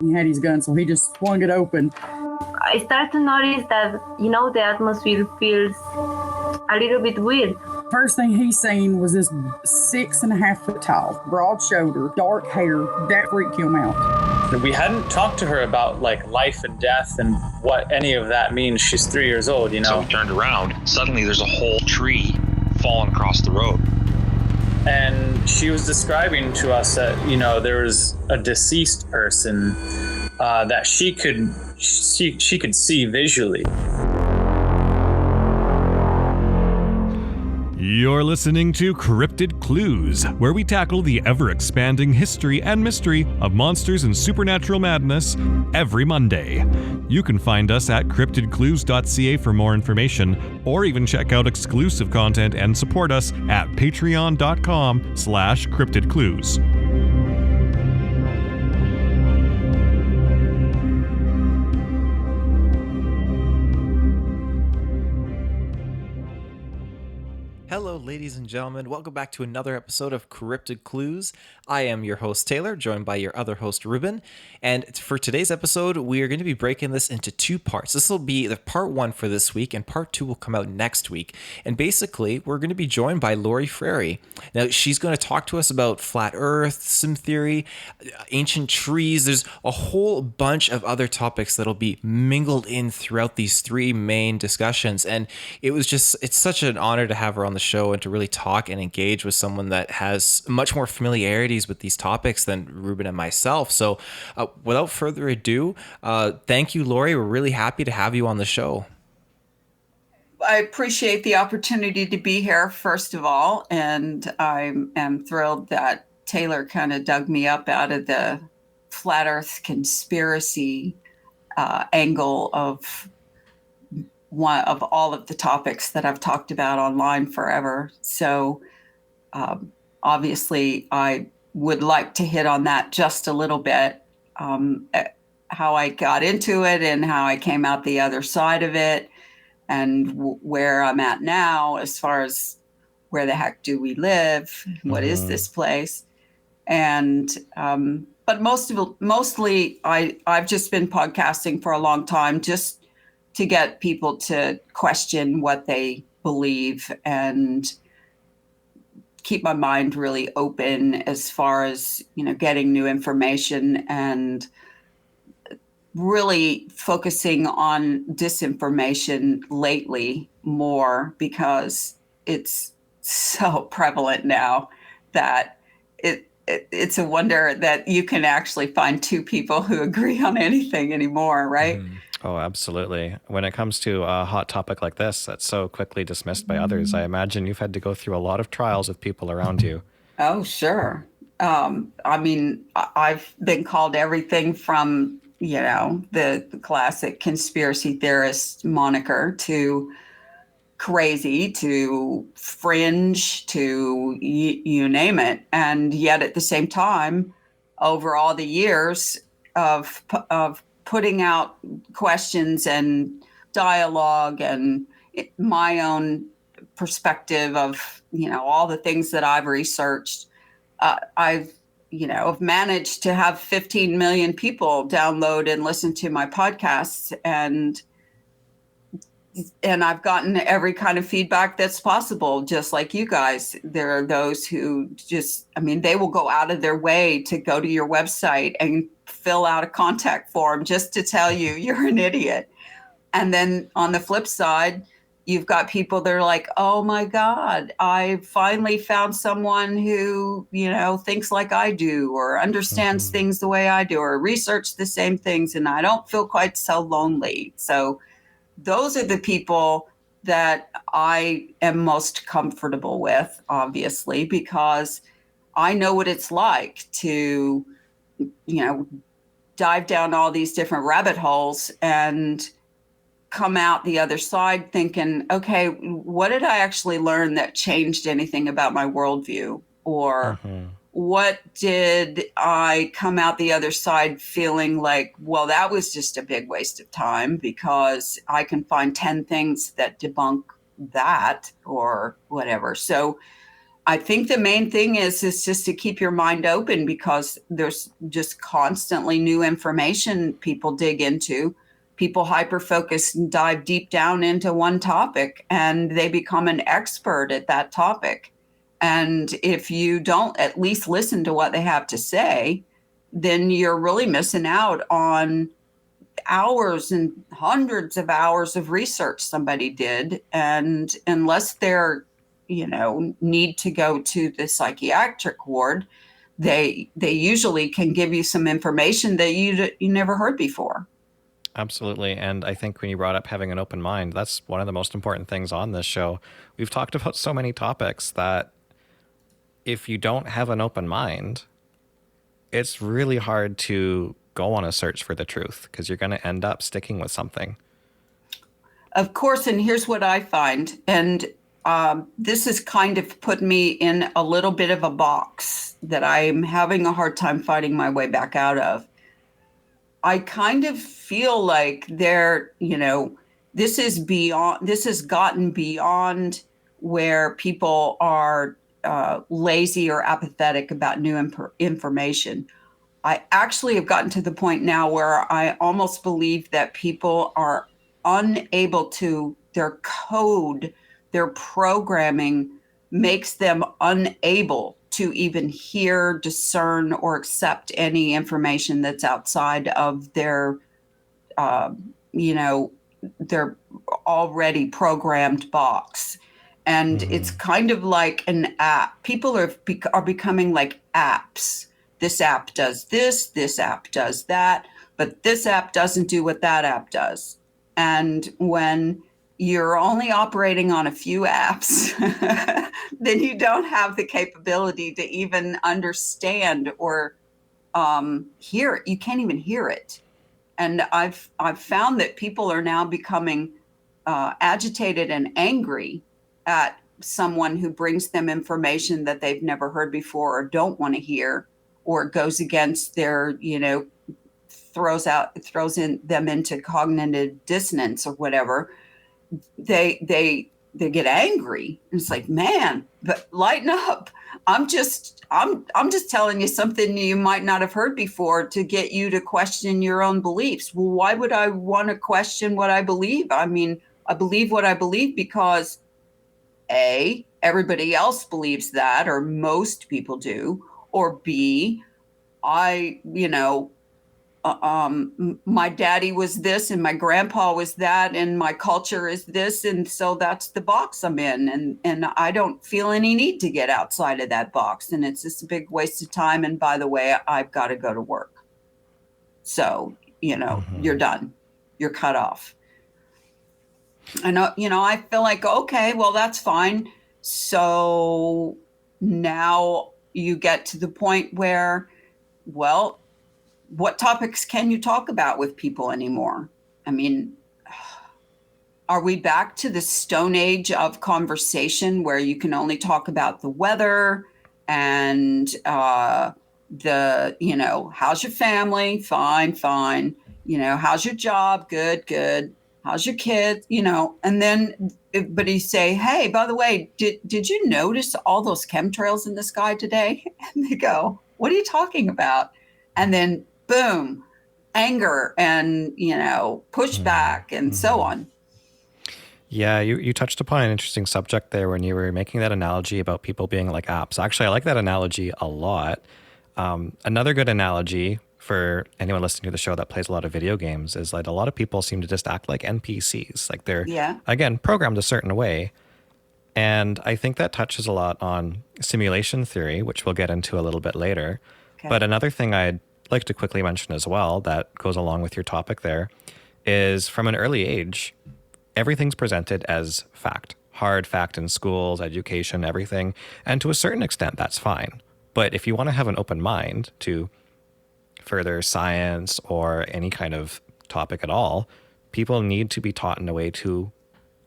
He had his gun, so he just swung it open. I start to notice that, the atmosphere feels a little bit weird. First thing he seen was this 6.5 foot tall, broad shoulder, dark hair. That freaked him out. We hadn't talked to her about like life and death and what any of that means. She's 3 years old, So we turned around. Suddenly there's a whole tree falling across the road. And she was describing to us that, there was a deceased person that she could see visually. You're listening to Cryptid Clues, where we tackle the ever-expanding history and mystery of monsters and supernatural madness every Monday. You can find us at CryptidClues.ca for more information, or even check out exclusive content and support us at patreon.com/CryptidClues. Hello, ladies and gentlemen. Welcome back to another episode of Cryptid Clues. I am your host, Taylor, joined by your other host, Reuben. And for today's episode, we are going to be breaking this into two parts. This will be the part one for this week, and part two will come out next week. And basically, we're going to be joined by Lori Frary. Now, she's going to talk to us about flat Earth, sim theory, ancient trees. There's a whole bunch of other topics that'll be mingled in throughout these three main discussions. And it's such an honor to have her on the show and to really talk and engage with someone that has much more familiarities with these topics than Reuben and myself. So without further ado, thank you, Lori. We're really happy to have you on the show. I appreciate the opportunity to be here, first of all, and I am thrilled that Taylor kind of dug me up out of the flat Earth conspiracy angle of one of all of the topics that I've talked about online forever. So obviously I would like to hit on that just a little bit, how I got into it and how I came out the other side of it, and where I'm at now as far as where the heck do we live? What is this place? And but mostly I've just been podcasting for a long time, just to get people to question what they believe and keep my mind really open as far as, getting new information and really focusing on disinformation lately more, because it's so prevalent now that it's a wonder that you can actually find two people who agree on anything anymore, right? Oh, absolutely. When it comes to a hot topic like this that's so quickly dismissed by others, I imagine you've had to go through a lot of trials with people around you. Oh, sure. I mean, I've been called everything from, the classic conspiracy theorist moniker to crazy to fringe to you name it. And yet at the same time, over all the years of putting out questions and dialogue and my own perspective of, all the things that I've researched, I've managed to have 15 million people download and listen to my podcasts, and I've gotten every kind of feedback that's possible, just like you guys. There are those who they will go out of their way to go to your website and fill out a contact form just to tell you you're an idiot. And then on the flip side, you've got people that are like, oh my God, I finally found someone who, thinks like I do, or understands things the way I do, or researched the same things, and I don't feel quite so lonely. So those are the people that I am most comfortable with, obviously, because I know what it's like to, dive down all these different rabbit holes and come out the other side thinking, okay, what did I actually learn that changed anything about my worldview? Or what did I come out the other side feeling like, well, that was just a big waste of time because I can find 10 things that debunk that or whatever. So I think the main thing is just to keep your mind open, because there's just constantly new information people dig into. People hyper-focus and dive deep down into one topic, and they become an expert at that topic. And if you don't at least listen to what they have to say, then you're really missing out on hours and hundreds of hours of research somebody did. And unless they're, need to go to the psychiatric ward, they usually can give you some information that you never heard before. Absolutely. And I think when you brought up having an open mind, that's one of the most important things on this show. We've talked about so many topics that if you don't have an open mind, it's really hard to go on a search for the truth, because you're going to end up sticking with something. Of course. And here's what I find. And this has kind of put me in a little bit of a box that I'm having a hard time fighting my way back out of. I kind of feel like this has gotten beyond where people are lazy or apathetic about new information. I actually have gotten to the point now where I almost believe that people are unable to, their code, their programming makes them unable to even hear, discern, or accept any information that's outside of their, their already programmed box. And it's kind of like an app. People are becoming like apps. This app does this app does that, but this app doesn't do what that app does. And when you're only operating on a few apps, then you don't have the capability to even understand or hear it. You can't even hear it. And I've found that people are now becoming agitated and angry at someone who brings them information that they've never heard before or don't want to hear, or goes against their, throws them into cognitive dissonance or whatever. They get angry. And it's like, man, but lighten up. I'm just telling you something you might not have heard before to get you to question your own beliefs. Well, why would I want to question what I believe? I mean, I believe what I believe because A, everybody else believes that, or most people do, or B, my daddy was this and my grandpa was that and my culture is this, and so that's the box I'm in, and I don't feel any need to get outside of that box, and it's just a big waste of time, and by the way, I've got to go to work. So, you're done. You're cut off. I feel like, okay, well, that's fine. So now you get to the point where, well, what topics can you talk about with people anymore? I mean, are we back to the Stone Age of conversation where you can only talk about the weather and how's your family? Fine. How's your job? Good. How's your kids? And then everybody say, hey, by the way, did you notice all those chemtrails in the sky today? And they go, what are you talking about? And then boom, anger and, pushback and so on. Yeah, you touched upon an interesting subject there when you were making that analogy about people being like apps. Actually, I like that analogy a lot. Another good analogy for anyone listening to the show that plays a lot of video games is like a lot of people seem to just act like NPCs. Like they're, again, programmed a certain way. And I think that touches a lot on simulation theory, which we'll get into a little bit later. Okay. But another thing I'd like to quickly mention as well that goes along with your topic there is from an early age, everything's presented as fact, hard fact in schools, education, everything. And to a certain extent, that's fine. But if you want to have an open mind to further science or any kind of topic at all, people need to be taught in a way to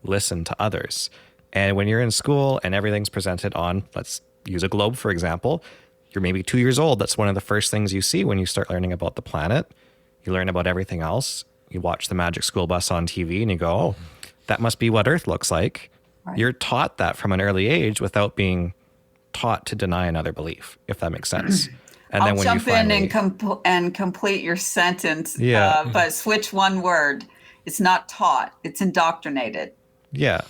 listen to others. And when you're in school and everything's presented on, let's use a globe, for example, you're maybe 2 years old. That's one of the first things you see when you start learning about the planet. You learn about everything else. You watch the Magic School Bus on TV and you go, oh, that must be what Earth looks like. Right. You're taught that from an early age without being taught to deny another belief, if that makes sense. And I'll then when jump you finally, in and complete your sentence. Yeah. But switch one word. It's not taught. It's indoctrinated. yeah,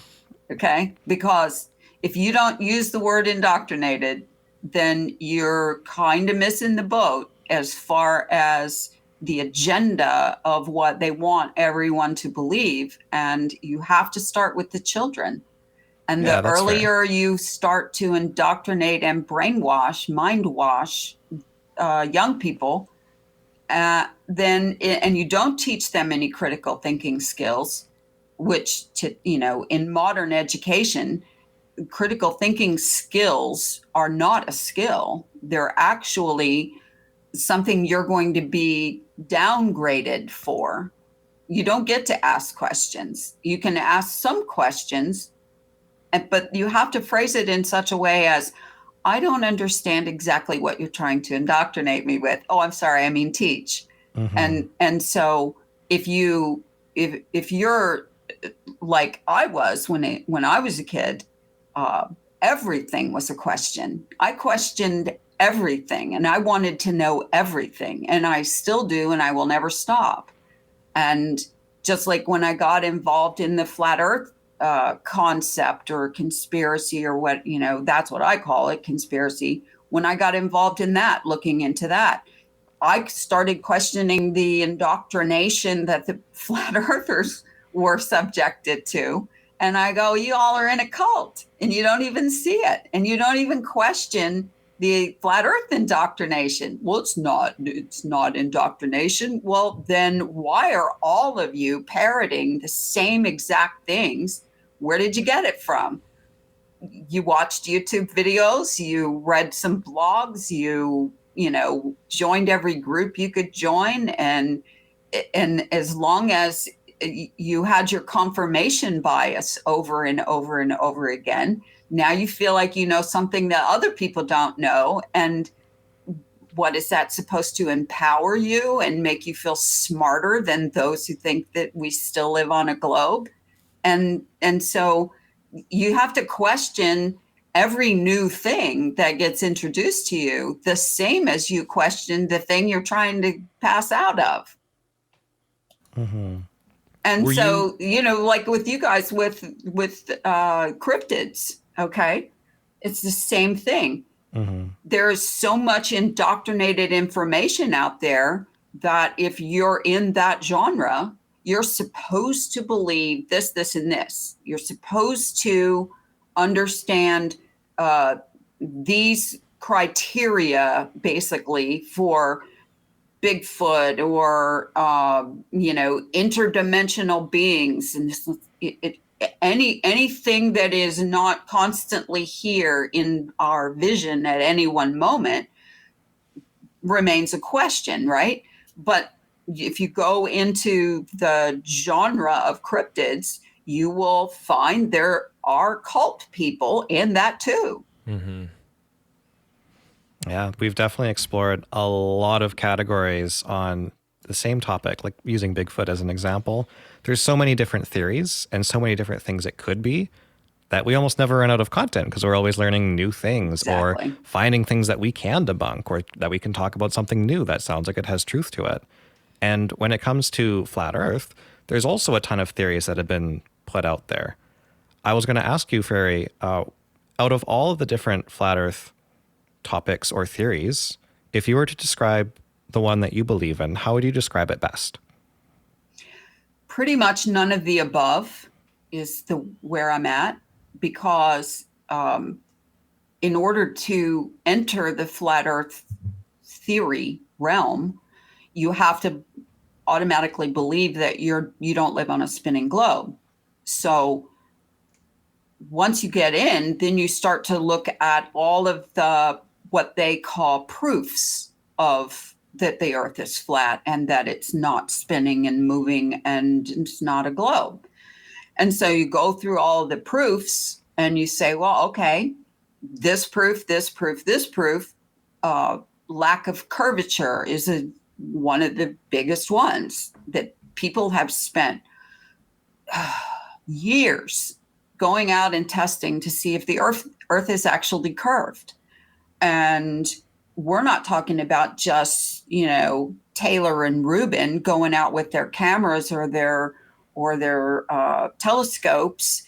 Okay. Because if you don't use the word indoctrinated, then you're kind of missing the boat as far as the agenda of what they want everyone to believe. And you have to start with the children. And Yeah, the that's fair. earlier you start to indoctrinate and brainwash, mind wash young people, then and you don't teach them any critical thinking skills, which in modern education, critical thinking skills are not a skill. They're actually something you're going to be downgraded for. You don't get to ask questions. You can ask some questions, but you have to phrase it in such a way as, I don't understand exactly what you're trying to indoctrinate me with. Oh, I'm sorry, I mean teach. Mm-hmm. And so if you're like I was when I was a kid, everything was a question. I questioned everything, and I wanted to know everything, and I still do, and I will never stop. And just like when I got involved in the flat Earth concept or conspiracy, or what, that's what I call it, conspiracy. When I got involved in that, looking into that, I started questioning the indoctrination that the flat earthers were subjected to. And I go, you all are in a cult and you don't even see it. And you don't even question the flat earth indoctrination. Well, it's not indoctrination. Well, then why are all of you parroting the same exact things? Where did you get it from? You watched YouTube videos, you read some blogs, you joined every group you could join. And as long as you had your confirmation bias over and over and over again, now you feel like you know something that other people don't know. And what is that supposed to empower you and make you feel smarter than those who think that we still live on a globe? And so you have to question every new thing that gets introduced to you, the same as you question the thing you're trying to pass out of. Mm-hmm. And like with you guys, with cryptids, okay, it's the same thing. Mm-hmm. There's so much indoctrinated information out there that if you're in that genre, you're supposed to believe this, this, and this. You're supposed to understand these criteria, basically, for Bigfoot or, interdimensional beings. And anything that is not constantly here in our vision at any one moment remains a question, right? But if you go into the genre of cryptids, you will find there are cult people in that too. Mm-hmm. Yeah, we've definitely explored a lot of categories on the same topic, like using Bigfoot as an example. There's so many different theories and so many different things it could be that we almost never run out of content because we're always learning new things or finding things that we can debunk or that we can talk about something new that sounds like it has truth to it. And when it comes to flat Earth, there's also a ton of theories that have been put out there. I was going to ask you, Frary, out of all of the different flat Earth topics or theories, if you were to describe the one that you believe in, how would you describe it best? Pretty much none of the above is where I'm at, because in order to enter the flat Earth theory realm, you have to automatically believe that you don't live on a spinning globe. So once you get in, then you start to look at all of the what they call proofs of that the Earth is flat and that it's not spinning and moving and it's not a globe. And so you go through all of the proofs and you say, well, okay, this proof, this proof, this proof, lack of curvature is one of the biggest ones that people have spent years going out and testing to see if the Earth is actually curved. And we're not talking about just, Taylor and Reuben going out with their cameras or their telescopes,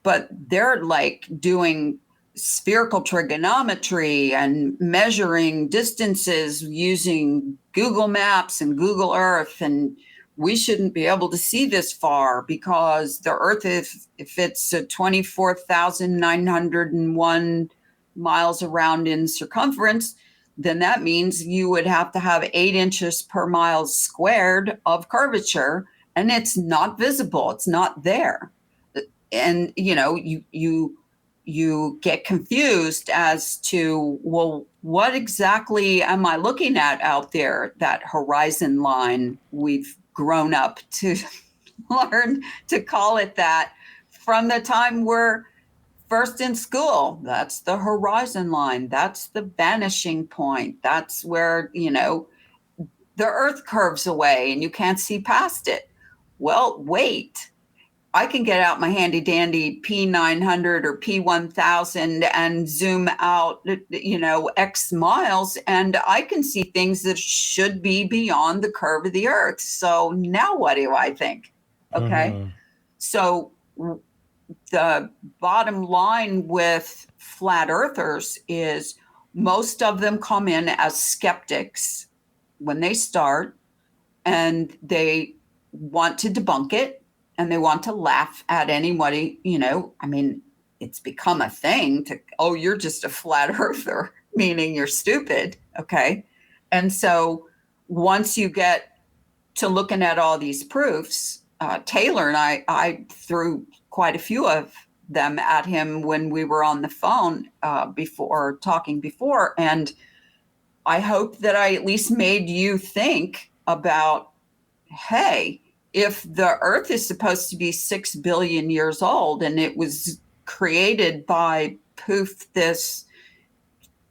but they're like doing spherical trigonometry and measuring distances using Google Maps and Google Earth. And we shouldn't be able to see this far because the Earth, if it's 24,901 miles around in circumference, then that means you would have to have 8 inches per mile squared of curvature, and it's not visible. It's not there. And, you get confused as to, well, what exactly am I looking at out there? That horizon line, we've grown up to learn to call it that from the time we're first in school. That's the horizon line. That's the vanishing point. That's where, the Earth curves away and you can't see past it. Well, wait. I can get out my handy dandy P900 or P1000 and zoom out, X miles, and I can see things that should be beyond the curve of the Earth. So now what do I think? Okay. So the bottom line with flat earthers is most of them come in as skeptics when they start, and they want to debunk it. And they want to laugh at anybody, it's become a thing to, oh, you're just a flat earther, meaning you're stupid. Okay. And so once you get to looking at all these proofs, Taylor and I threw quite a few of them at him when we were on the phone talking before. And I hope that I at least made you think about, hey, if the Earth is supposed to be 6 billion years old and it was created by this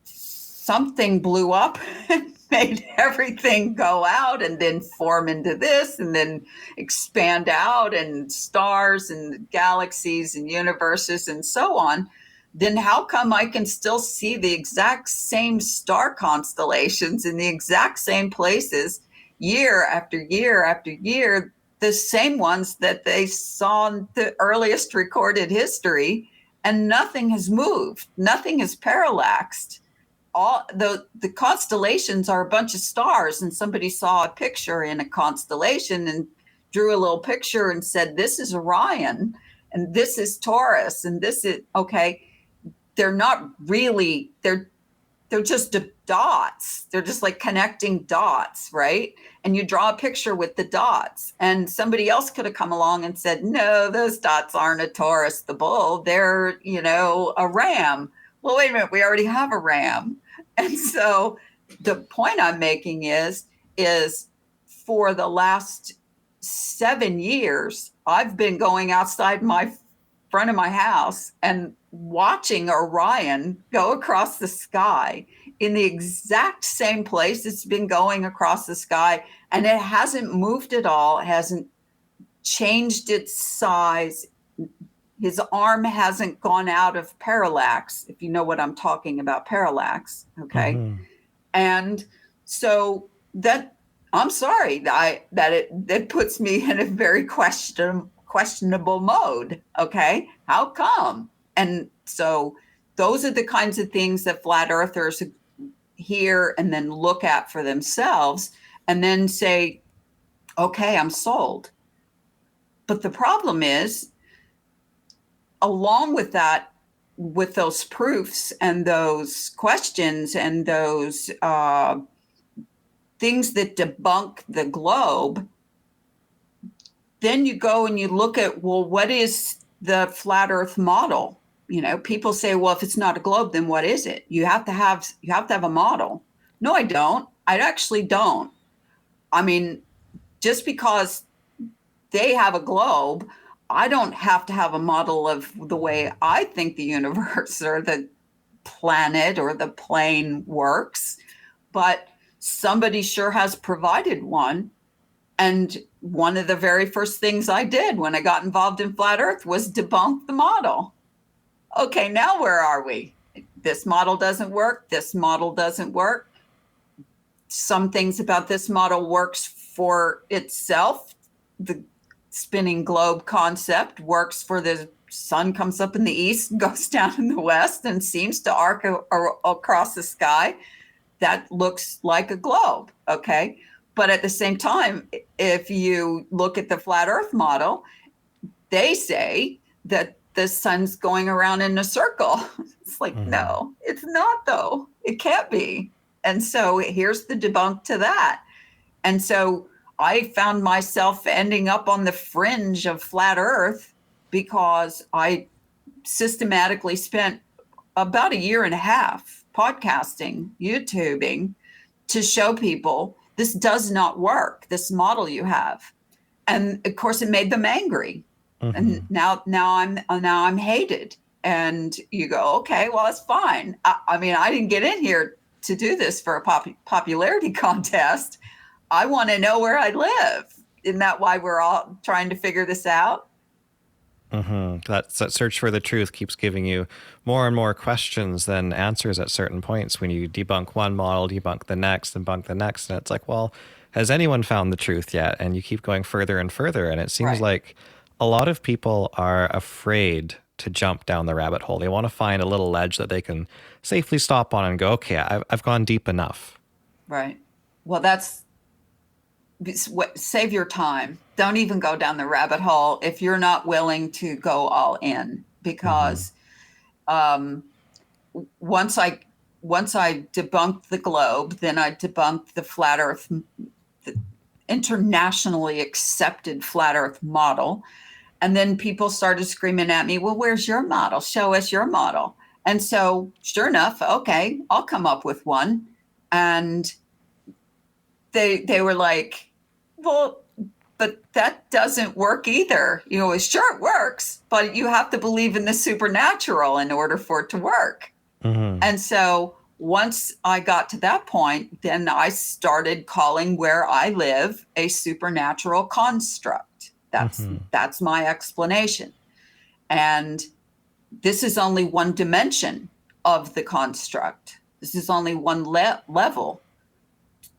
something blew up and made everything go out and then form into this and then expand out and stars and galaxies and universes and so on, then how come I can still see the exact same star constellations in the exact same places year after year after year, the same ones that they saw in the earliest recorded history, and nothing has moved, nothing has parallaxed. All the constellations are a bunch of stars, and somebody saw a picture in a constellation and drew a little picture and said, this is Orion, and this is Taurus, and this is, okay, they're not really, they're just dots. They're just like connecting dots, right? And you draw a picture with the dots, and somebody else could have come along and said, no, those dots aren't a Taurus, the bull. They're, a ram. Well, wait a minute. We already have a ram. And so the point I'm making is for the last 7 years, I've been going outside my front of my house and watching Orion go across the sky in the exact same place it's been going across the sky, and it hasn't moved at all. It hasn't changed its size. His arm hasn't gone out of parallax, if you know what I'm talking about, parallax. Okay. Mm-hmm. And so that, I'm sorry that it puts me in a very questionable mode. Okay. How come? And so those are the kinds of things that flat earthers hear and then look at for themselves and then say, okay, I'm sold. But the problem is, along with that, with those proofs and those questions and those things that debunk the globe, then you go and you look at, well, what is the flat earth model? People say, well, if it's not a globe, then what is it? You have to have a model. No, I don't. I actually don't. I mean, just because they have a globe, I don't have to have a model of the way I think the universe or the planet or the plane works, but somebody sure has provided one. And one of the very first things I did when I got involved in flat earth was debunk the model. Okay, now where are we? this model doesn't work. This model doesn't work. Some things about this model works for itself. The spinning globe concept works for the sun comes up in the east, goes down in the west, and seems to arc across the sky. That looks like a globe, okay? But at the same time, if you look at the flat Earth model, they say that the sun's going around in a circle. It's like, no, it's not, though. It can't be. And so here's the debunk to that. And so I found myself ending up on the fringe of flat Earth because I systematically spent about 1.5 years podcasting, YouTubing, to show people this does not work, this model you have. And of course it made them angry. And now I'm hated. And you go, okay, well, that's fine. I mean, I didn't get in here to do this for a popularity contest. I want to know where I live. Isn't that why we're all trying to figure this out? That search for the truth keeps giving you more and more questions than answers at certain points. When you debunk one model, debunk the next, debunk the next. And it's like, well, has anyone found the truth yet? And you keep going further and further. And it seems like a lot of people are afraid to jump down the rabbit hole. They want to find a little ledge that they can safely stop on and go, okay, I've gone deep enough. Right. Well, save your time. Don't even go down the rabbit hole if you're not willing to go all in, because once I debunked the globe, then I debunked the flat Earth, the internationally accepted flat Earth model. And then people started screaming at me, well, where's your model? Show us your model. And so sure enough, okay, I'll come up with one. And they were like, well, but that doesn't work either. You know, sure it works, but you have to believe in the supernatural in order for it to work. And so once I got to that point, then I started calling where I live a supernatural construct. That's my explanation. And this is only one dimension of the construct. This is only one level.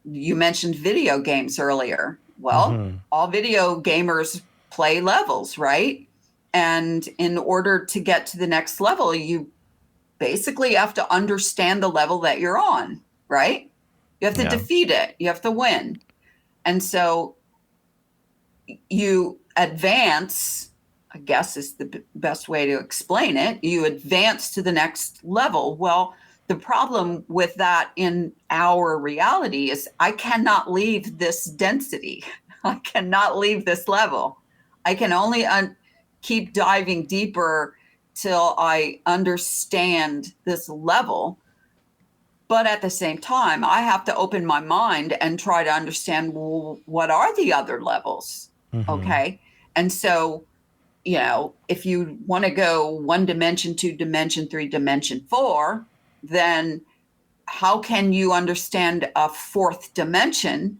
You mentioned video games earlier. Well, all video gamers play levels, right? And in order to get to the next level, you basically have to understand the level that you're on, right? You have to defeat it. You have to win. And so you advance, I guess is the best way to explain it. You advance to the next level. Well, the problem with that in our reality is I cannot leave this density. I cannot leave this level. I can only keep diving deeper till I understand this level. But at the same time, I have to open my mind and try to understand, well, what are the other levels? Okay. And so, you know, if you want to go 1 dimension, 2 dimension, 3 dimension, 4, then how can you understand a 4th dimension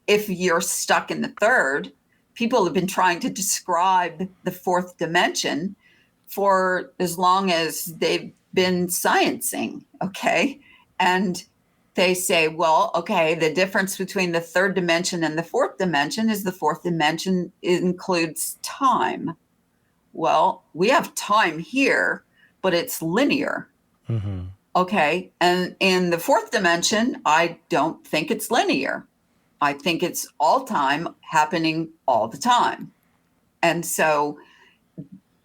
if you're stuck in the 3rd? People have been trying to describe the 4th dimension for as long as they've been sciencing, okay? And they say, well, okay, the difference between the 3rd dimension and the 4th dimension is the 4th dimension includes time. Well, we have time here, but it's linear. Okay, and in the 4th dimension, I don't think it's linear. I think it's all time happening all the time. And so,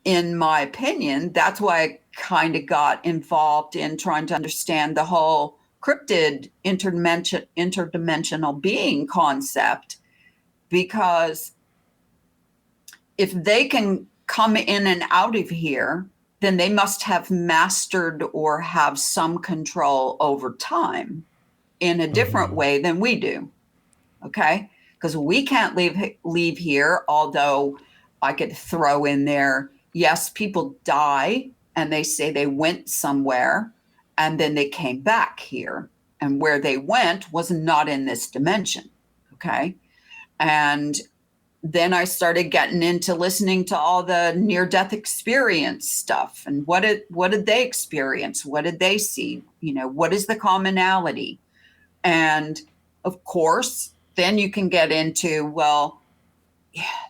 in my opinion, that's why I kind of got involved in trying to understand the whole cryptid interdimensional being concept, because if they can come in and out of here, then they must have mastered or have some control over time in a different way than we do. Okay? Because we can't leave here, although I could throw in there, yes, people die and they say they went somewhere and then they came back here. And where they went was not in this dimension. Okay? And then I started getting into listening to all the near-death experience stuff. And what did they experience? What did they see? What is the commonality? And of course, then you can get into, well,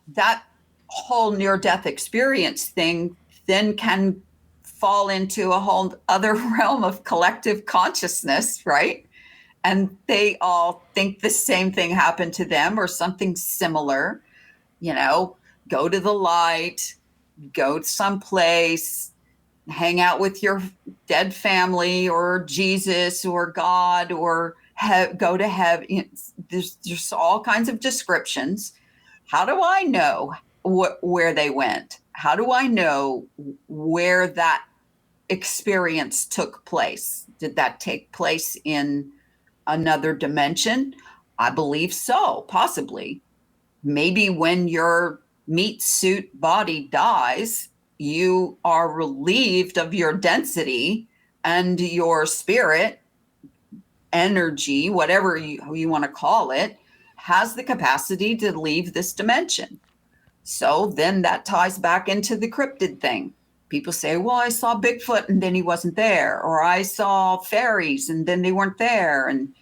that whole near-death experience thing then can fall into a whole other realm of collective consciousness, right? And they all think the same thing happened to them or something similar. Go to the light, go someplace, hang out with your dead family or Jesus or God, or go to heaven. There's all kinds of descriptions. How do I know where they went? How do I know where that experience took place? Did that take place in another dimension? I believe so, possibly. Maybe when your meat suit body dies, you are relieved of your density, and your spirit, energy, whatever you want to call it, has the capacity to leave this dimension. So then that ties back into the cryptid thing. People say, well, I saw Bigfoot and then he wasn't there, or I saw fairies and then they weren't there. And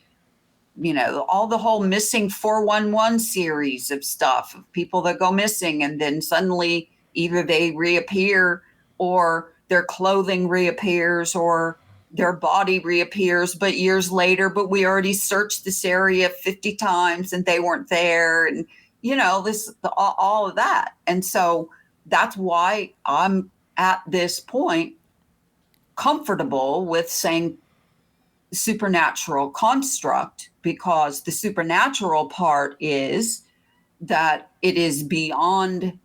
all the whole missing 411 series of stuff of people that go missing, and then suddenly either they reappear or their clothing reappears or their body reappears, but years later, but we already searched this area 50 times and they weren't there. And, all of that. And so that's why I'm at this point comfortable with saying supernatural construct, because the supernatural part is that it is beyond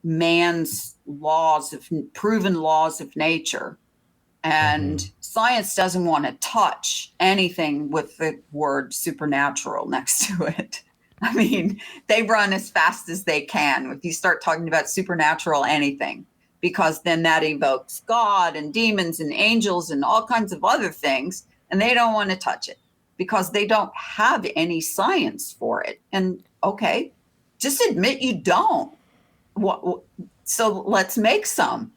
man's proven laws of nature. And science doesn't want to touch anything with the word supernatural next to it. I mean, they run as fast as they can if you start talking about supernatural anything, because then that evokes God and demons and angels and all kinds of other things. And they don't want to touch it because they don't have any science for it. And okay, just admit you don't. So let's make some.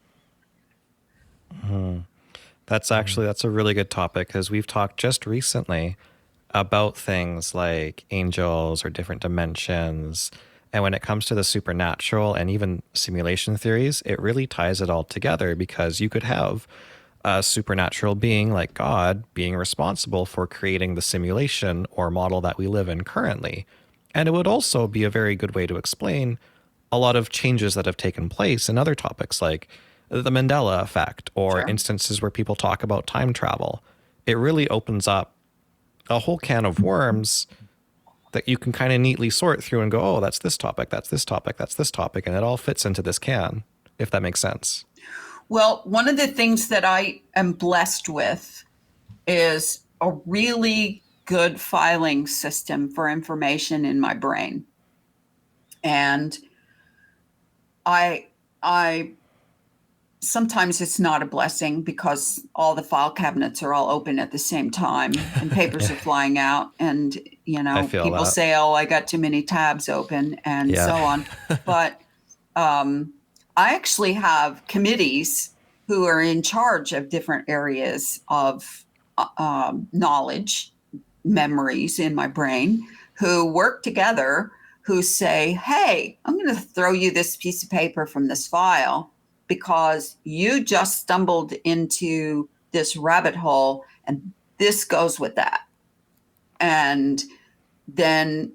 That's a really good topic, because we've talked just recently about things like angels or different dimensions. And when it comes to the supernatural and even simulation theories, it really ties it all together, because you could have a supernatural being like God being responsible for creating the simulation or model that we live in currently. And it would also be a very good way to explain a lot of changes that have taken place in other topics like the Mandela effect, or Sure. instances where people talk about time travel. It really opens up a whole can of worms that you can kind of neatly sort through and go, oh, that's this topic, that's this topic, that's this topic. And it all fits into this can, if that makes sense. Well, one of the things that I am blessed with is a really good filing system for information in my brain. And I sometimes it's not a blessing, because all the file cabinets are all open at the same time and papers are flying out, and people say, oh, I got too many tabs open and so on. But I actually have committees who are in charge of different areas of knowledge, memories in my brain, who work together, who say, hey, I'm going to throw you this piece of paper from this file because you just stumbled into this rabbit hole and this goes with that. And then,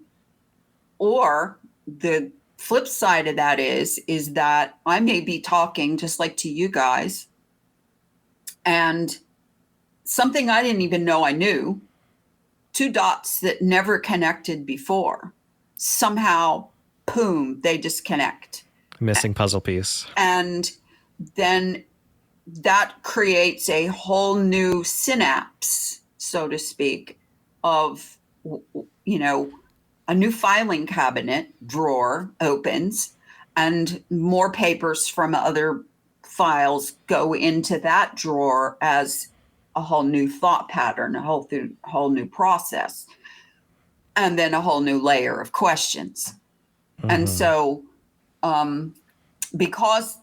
or the flip side of that is that I may be talking just like to you guys, and something I didn't even know I knew, two dots that never connected before, somehow, boom, they just connect. Missing puzzle piece. And then that creates a whole new synapse, so to speak, of, a new filing cabinet drawer opens and more papers from other files go into that drawer as a whole new thought pattern, a whole new process, and then a whole new layer of questions. And so because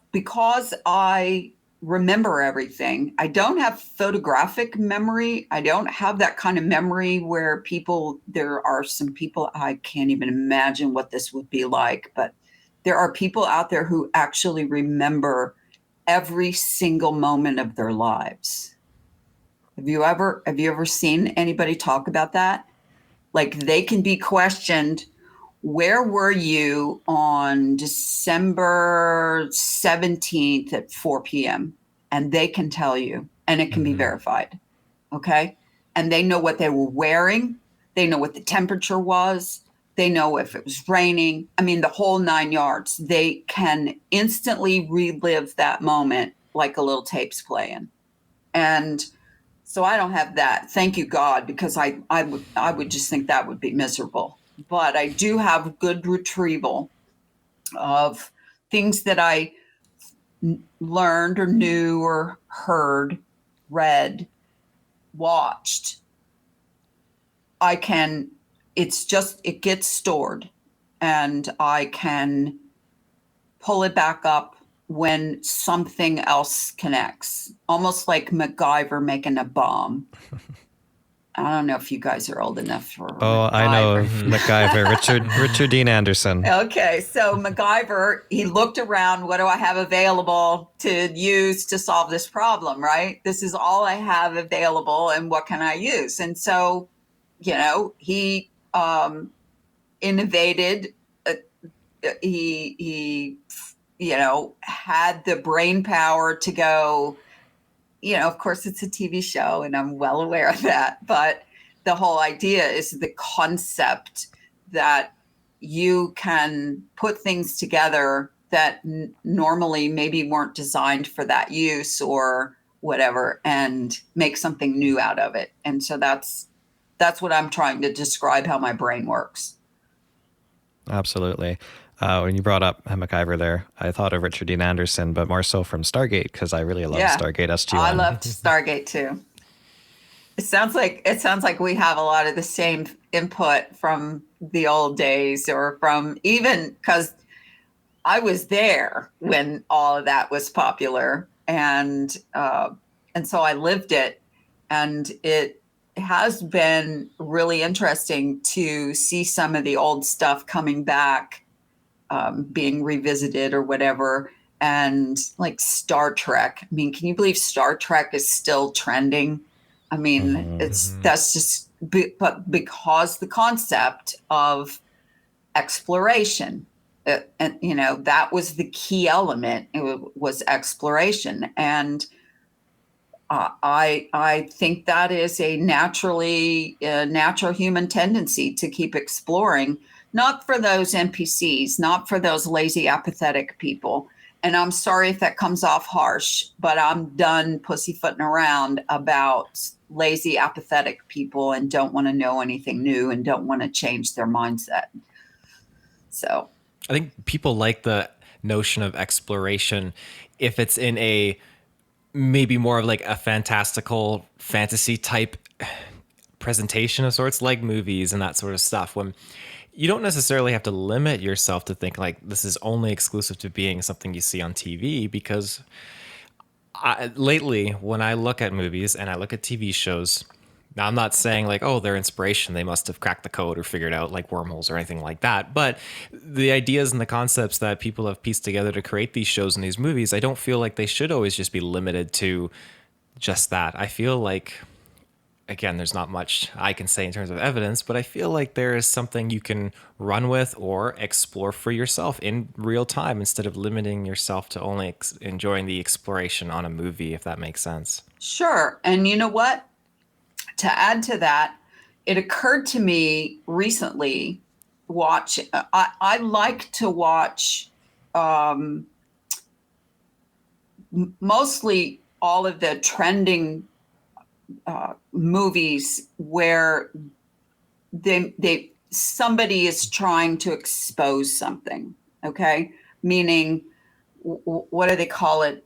I remember everything, I don't have photographic memory. I don't have that kind of memory where there are some people, I can't even imagine what this would be like, but there are people out there who actually remember every single moment of their lives. Have you ever seen anybody talk about that? Like, they can be questioned, where were you on December 17th at 4 p.m.? And they can tell you, and it can be verified. Okay. And they know what they were wearing. They know what the temperature was. They know if it was raining. I mean, the whole 9 yards. They can instantly relive that moment like a little tape's playing. And so I don't have that. Thank you, God, because I would just think that would be miserable. But I do have good retrieval of things that I learned or knew or heard, read, watched. It gets stored, and I can pull it back up when something else connects, almost like MacGyver making a bomb. I don't know if you guys are old enough for Oh, MacGyver. I know of MacGyver, Richard Dean Anderson. Okay, so MacGyver, he looked around, what do I have available to use to solve this problem, right? This is all I have available, and what can I use? And so, he innovated, he had the brain power to go, of course it's a TV show and I'm well aware of that, but the whole idea is the concept that you can put things together that normally maybe weren't designed for that use or whatever, and make something new out of it. And so that's what I'm trying to describe, how my brain works. Absolutely. When you brought up MacGyver there, I thought of Richard Dean Anderson, but more so from Stargate, because I really love Stargate SG-1. I loved Stargate too. It sounds like we have a lot of the same input from the old days, or from, even because I was there when all of that was popular, and so I lived it, and it has been really interesting to see some of the old stuff coming back, being revisited or whatever. And like Star Trek, I mean, can you believe Star Trek is still trending? I mean, that's just, but because the concept of exploration, and that was the key element. It was exploration. And I think that is a natural human tendency to keep exploring, not for those NPCs, not for those lazy, apathetic people. And I'm sorry if that comes off harsh, but I'm done pussyfooting around about lazy, apathetic people and don't want to know anything new and don't want to change their mindset. So I think people like the notion of exploration if it's in a maybe more of like a fantastical fantasy type presentation of sorts, like movies and that sort of stuff, when you don't necessarily have to limit yourself to think like this is only exclusive to being something you see on TV. Because lately, when I look at movies and I look at TV shows, now I'm not saying like, oh, they're inspiration, they must have cracked the code or figured out like wormholes or anything like that. But the ideas and the concepts that people have pieced together to create these shows and these movies, I don't feel like they should always just be limited to just that. I feel like, again, there's not much I can say in terms of evidence, but I feel like there is something you can run with or explore for yourself in real time instead of limiting yourself to only enjoying the exploration on a movie, if that makes sense. Sure. And you know what? To add to that, it occurred to me recently, I like to watch mostly all of the trending movies where somebody is trying to expose something. Okay, meaning what do they call it?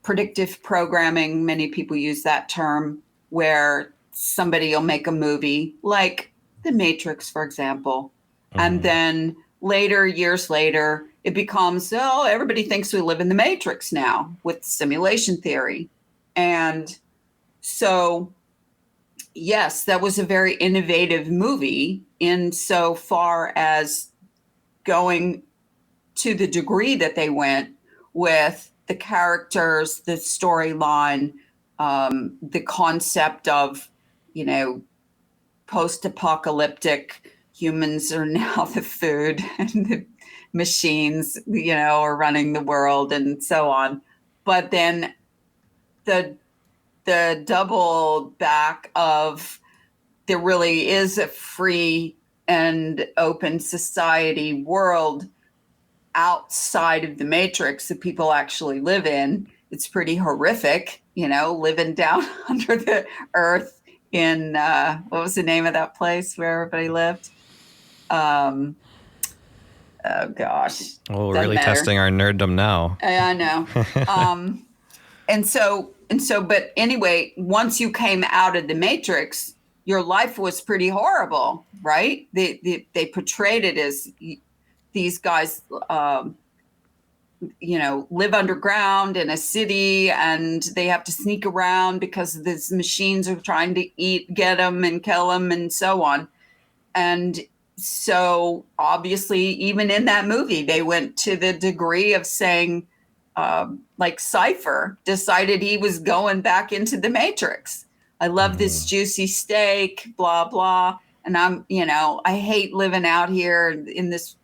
Predictive programming. Many people use that term, where somebody will make a movie like The Matrix, for example, and then later, years later, it becomes, oh, everybody thinks we live in the Matrix now with simulation theory. And so, yes, that was a very innovative movie in so far as going to the degree that they went with the characters, the storyline, the concept of, post-apocalyptic humans are now the food and the machines, are running the world and so on. But then the double back of there really is a free and open society world outside of the Matrix that people actually live in. It's pretty horrific, living down under the earth in, what was the name of that place where everybody lived? Oh gosh. Well, we're really testing our nerddom now. I know. But anyway, once you came out of the Matrix, your life was pretty horrible, right? They portrayed it as these guys, live underground in a city, and they have to sneak around because these machines are trying to get them and kill them and so on. And so obviously, even in that movie, they went to the degree of saying, like Cypher decided he was going back into the Matrix. I love this juicy steak, blah, blah. And I hate living out here in this,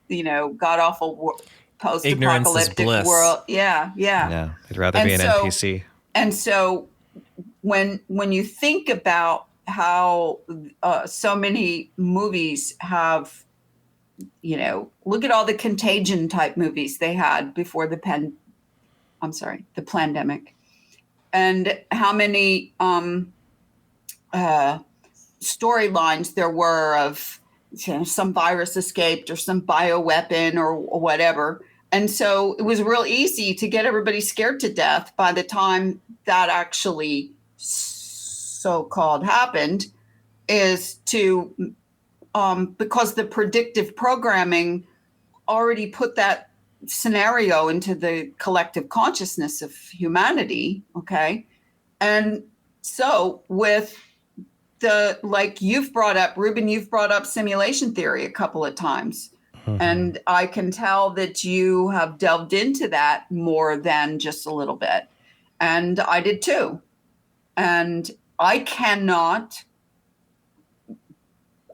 god awful post-apocalyptic world. Yeah. I'd rather be an NPC. And so when you think about how so many movies have, look at all the Contagion type movies they had before the pandemic, and how many storylines there were of some virus escaped or some bioweapon or whatever. And so it was real easy to get everybody scared to death by the time that actually so-called happened, is to because the predictive programming already put that scenario into the collective consciousness of humanity. Okay. And so with like you've brought up, Reuben, you've brought up simulation theory a couple of times. And I can tell that you have delved into that more than just a little bit. And I did too. And I cannot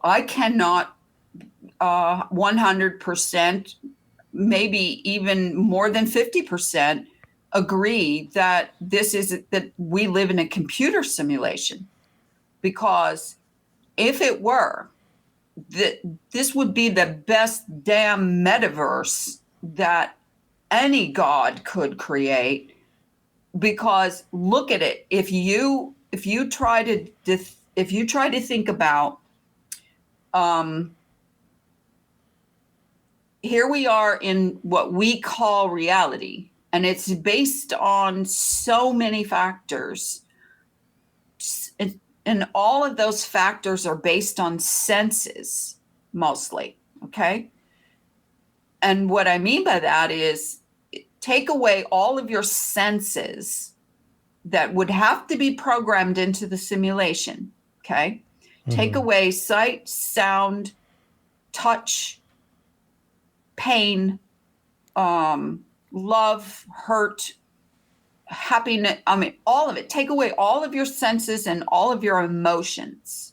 100%, maybe even more than 50% agree that that we live in a computer simulation. Because if it were, this would be the best damn metaverse that any god could create. Because look at it, if you try to think about, here we are in what we call reality, and it's based on so many factors. And all of those factors are based on senses, mostly, okay? And what I mean by that is take away all of your senses that would have to be programmed into the simulation, okay? Take away sight, sound, touch, pain, love, hurt, happiness, all of it. Take away all of your senses and all of your emotions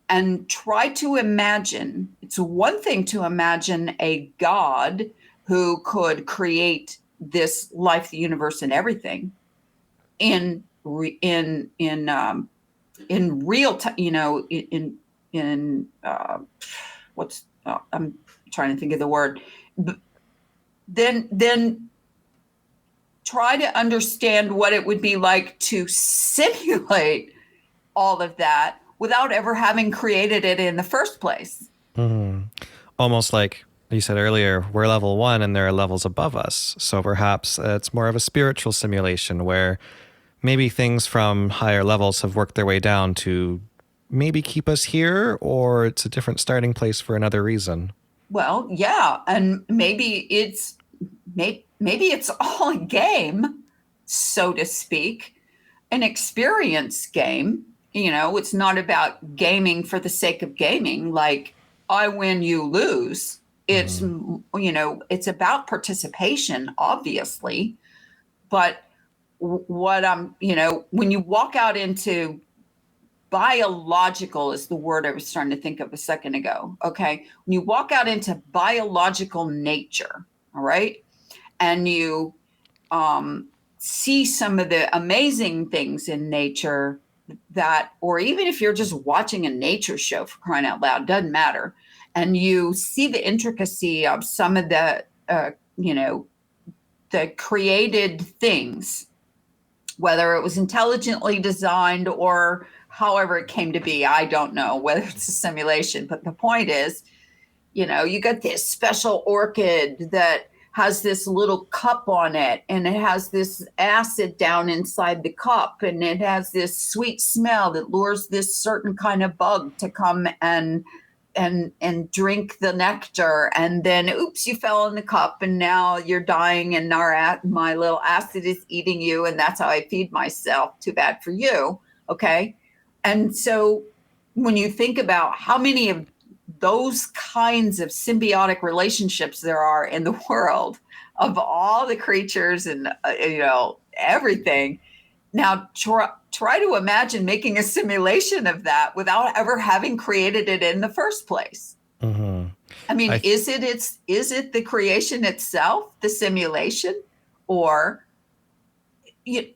and try to imagine. It's one thing to imagine a god who could create this life, the universe, and everything in real time, I'm trying to think of the word. But then try to understand what it would be like to simulate all of that without ever having created it in the first place. Almost like you said earlier, we're level 1 and there are levels above us. So perhaps it's more of a spiritual simulation where maybe things from higher levels have worked their way down to maybe keep us here, or it's a different starting place for another reason. Well, yeah, and maybe it's all a game, so to speak, an experience game. It's not about gaming for the sake of gaming, like I win, you lose. It's it's about participation, obviously, but what when you walk out into biological is the word I was trying to think of a second ago. Okay. When you walk out into biological nature, all right, and you see some of the amazing things in nature or even if you're just watching a nature show, for crying out loud, doesn't matter. And you see the intricacy of some of the, the created things, whether it was intelligently designed or however it came to be. I don't know whether it's a simulation, but the point is, you got this special orchid that has this little cup on it, and it has this acid down inside the cup, and it has this sweet smell that lures this certain kind of bug to come and drink the nectar, and then oops, you fell in the cup and now you're dying, and my little acid is eating you, and that's how I feed myself. Too bad for you. Okay. And so when you think about how many of those kinds of symbiotic relationships there are in the world of all the creatures and everything, now try to imagine making a simulation of that without ever having created it in the first place. Mm-hmm. I mean, is it the creation itself, the simulation, or you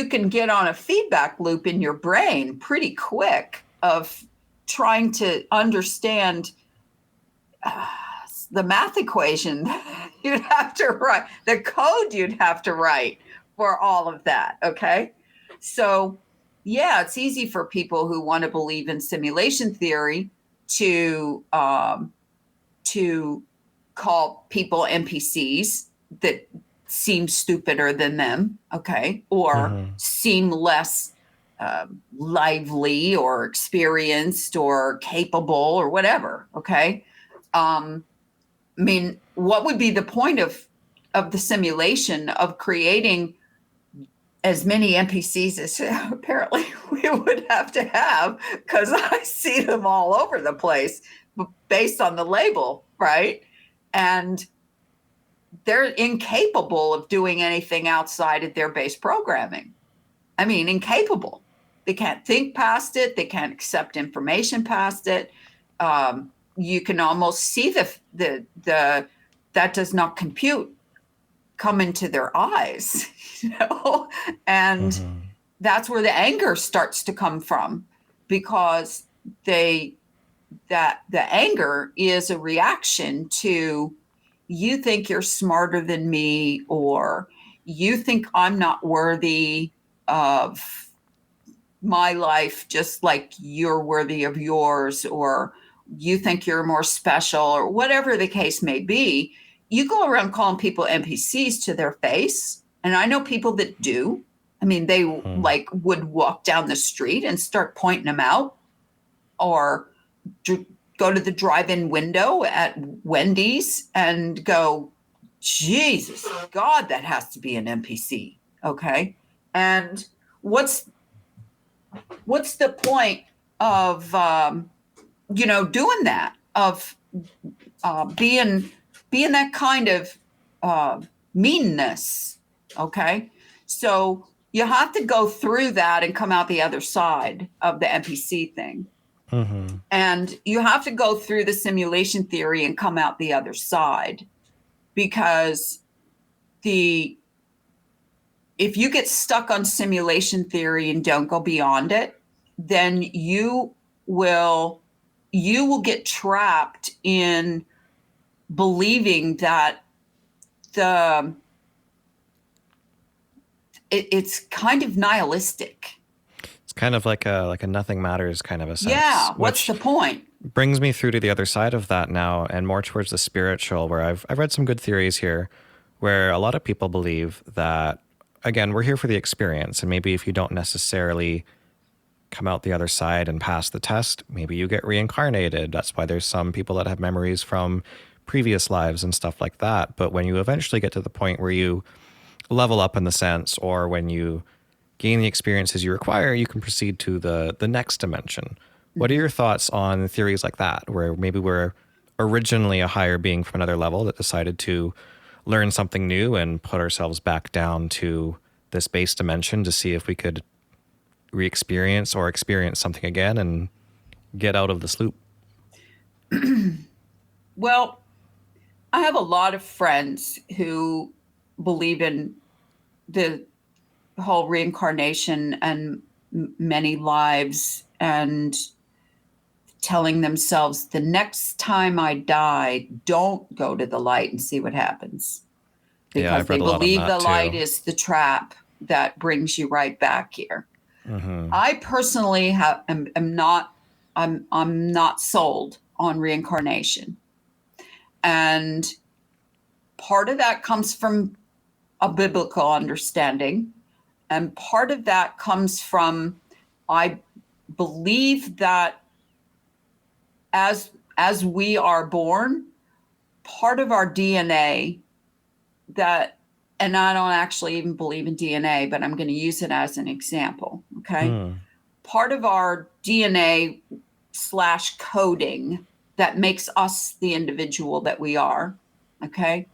can get on a feedback loop in your brain pretty quick of trying to understand the math equation you'd have to write, the code you'd have to write for all of that. Okay. So yeah, it's easy for people who want to believe in simulation theory to call people NPCs that seem stupider than them. Okay. Or seem less lively or experienced or capable or whatever. Okay. I mean, what would be the point of the simulation of creating as many NPCs as apparently we would have to have, because I see them all over the place based on the label, right? And they're incapable of doing anything outside of their base programming. I mean, incapable. They can't think past it. They can't accept information past it. You can almost see the that does not compute come into their eyes, and that's where the anger starts to come from, because the anger is a reaction to, you think you're smarter than me, or you think I'm not worthy of my life just like you're worthy of yours, or you think you're more special, or whatever the case may be. You go around calling people NPCs to their face. And I know people that do. I mean, they would walk down the street and start pointing them out, or go to the drive-in window at Wendy's and go, Jesus God, that has to be an NPC. Okay. And what's the point of, doing that, of being that kind of meanness. Okay. So you have to go through that and come out the other side of the NPC thing. Mm-hmm. And you have to go through the simulation theory and come out the other side, because if you get stuck on simulation theory and don't go beyond it, then you will get trapped in believing that it's kind of nihilistic. It's kind of like a nothing matters kind of a sense. Yeah, what's the point? Brings me through to the other side of that now, and more towards the spiritual, where I've read some good theories here, where a lot of people believe that, again, we're here for the experience, and maybe if you don't necessarily come out the other side and pass the test, maybe you get reincarnated. That's why there's some people that have memories from previous lives and stuff like that. But when you eventually get to the point where you level up in the sense, or when you gain the experiences you require, you can proceed to the next dimension. What are your thoughts on theories like that, where maybe we're originally a higher being from another level that decided to learn something new and put ourselves back down to this base dimension to see if we could re-experience or experience something again and get out of this loop? Well, I have a lot of friends who believe in the whole reincarnation and many lives, and telling themselves, the next time I die, don't go to the light and see what happens. Because they believe the light is the trap that brings you right back here. Mm-hmm. I personally am not sold on reincarnation. And part of that comes from a biblical understanding. And part of that comes from, I believe that as we are born, part of our DNA that, and I don't actually even believe in DNA, but I'm going to use it as an example. Okay. Part of our DNA / coding that makes us the individual that we are, okay,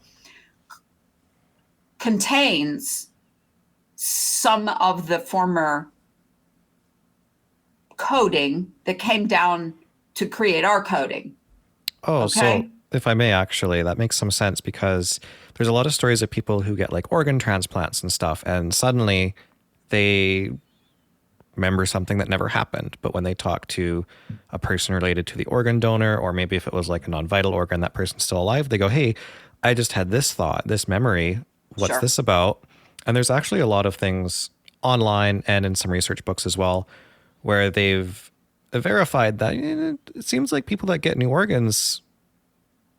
contains some of the former coding that came down to create our coding. Oh, okay? So if I may, actually, that makes some sense, because there's a lot of stories of people who get like organ transplants and stuff, and suddenly they remember something that never happened. But when they talk to a person related to the organ donor, or maybe if it was like a non-vital organ, that person's still alive, they go, hey, I just had this thought, this memory. What's Sure. this about? And there's actually a lot of things online and in some research books as well, where they've verified that it seems like people that get new organs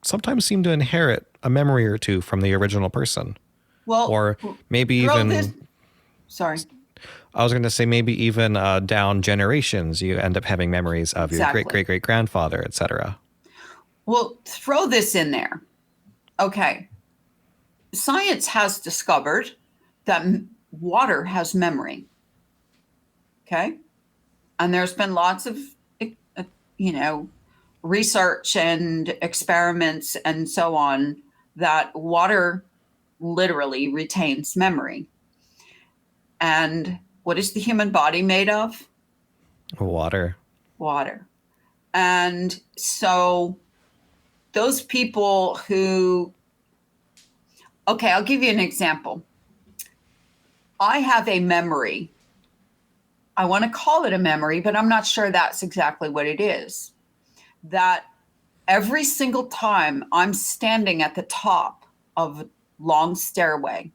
sometimes seem to inherit a memory or two from the original person. Well, or maybe even, I was going to say maybe even down generations, you end up having memories of your great-great-great-grandfather, etc. Well, throw this in there. Okay. Science has discovered that water has memory. Okay. And there's been lots of, research and experiments and so on that water literally retains memory. And what is the human body made of? Water. And so those people who, okay, I'll give you an example. I have a memory. I want to call it a memory, but I'm not sure that's exactly what it is. That every single time I'm standing at the top of a long stairway,